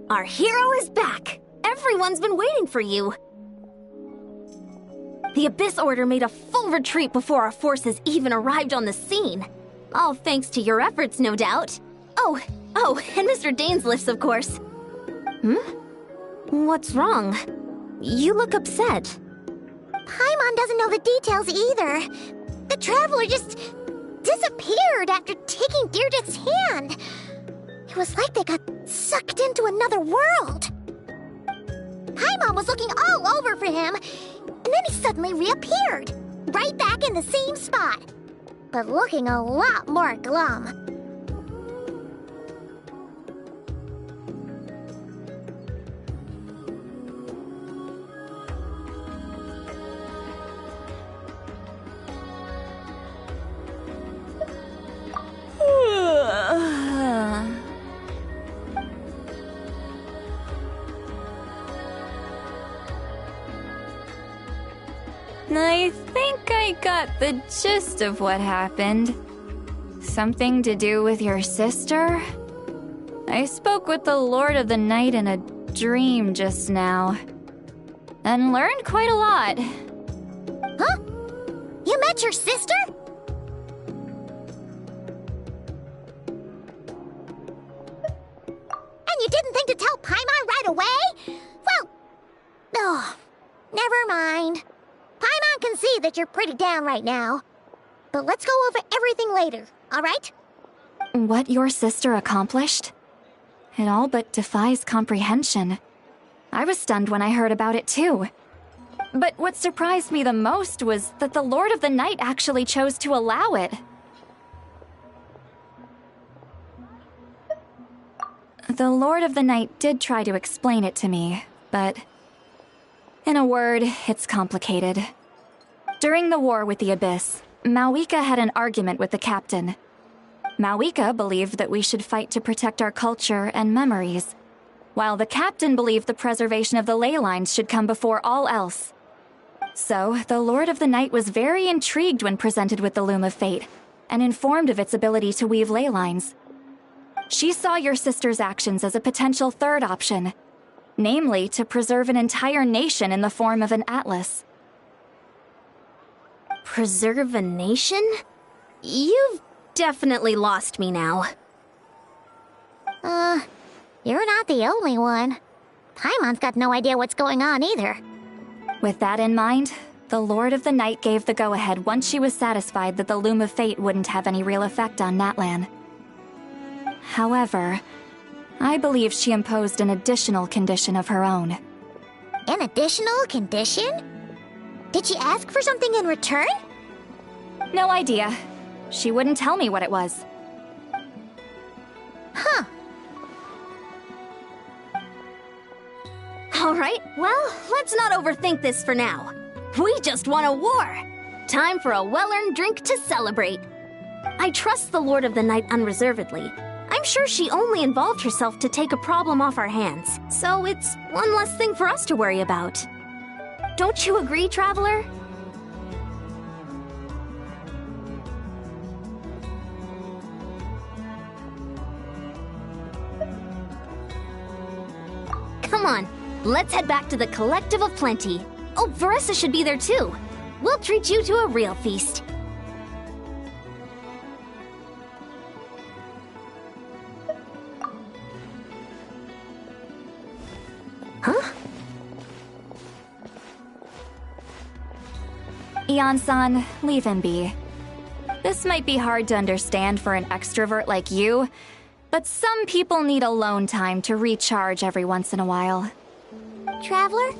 Our hero is back! Everyone's been waiting for you! The Abyss Order made a full retreat before our forces even arrived on the scene. All thanks to your efforts, no doubt. Oh, and Mr. Dainsliff's, of course. What's wrong? You look upset. Paimon doesn't know the details either. The Traveler just disappeared after taking Deirdre's hand. It was like they got sucked into another world. Paimon was looking all over for him, and then he suddenly reappeared, right back in the same spot, but looking a lot more glum. I think I got the gist of what happened. Something to do with your sister? I spoke with the Lord of the Night in a dream just now, and learned quite a lot. Huh? You met your sister? And you didn't think to tell Paimon right away? Well, never mind. Paimon can see that you're pretty down right now. But let's go over everything later, alright? What your sister accomplished? It all but defies comprehension. I was stunned when I heard about it too. But what surprised me the most was that the Lord of the Night actually chose to allow it. The Lord of the Night did try to explain it to me, but in a word, it's complicated. During the war with the Abyss, Mawika had an argument with the captain. Mawika believed that we should fight to protect our culture and memories, while the captain believed the preservation of the ley lines should come before all else. So, the Lord of the Night was very intrigued when presented with the Loom of Fate, and informed of its ability to weave ley lines. She saw your sister's actions as a potential third option, namely to preserve an entire nation in the form of an atlas. Preserve a nation? You've definitely lost me now. You're not the only one. Paimon's got no idea what's going on either. With that in mind, the Lord of the Night gave the go-ahead once she was satisfied that the Loom of Fate wouldn't have any real effect on Natlan. However, I believe she imposed an additional condition of her own. An additional condition? Did she ask for something in return? No idea. She wouldn't tell me what it was. Huh. Alright, well, let's not overthink this for now. We just won a war! Time for a well-earned drink to celebrate. I trust the Lord of the Night unreservedly. I'm sure she only involved herself to take a problem off our hands, so it's one less thing for us to worry about. Don't you agree, Traveler? Come on, let's head back to the Collective of Plenty. Oh, Varessa should be there too. We'll treat you to a real feast. Huh? Ian-san, leave him be. This might be hard to understand for an extrovert like you, but some people need alone time to recharge every once in a while. Traveler?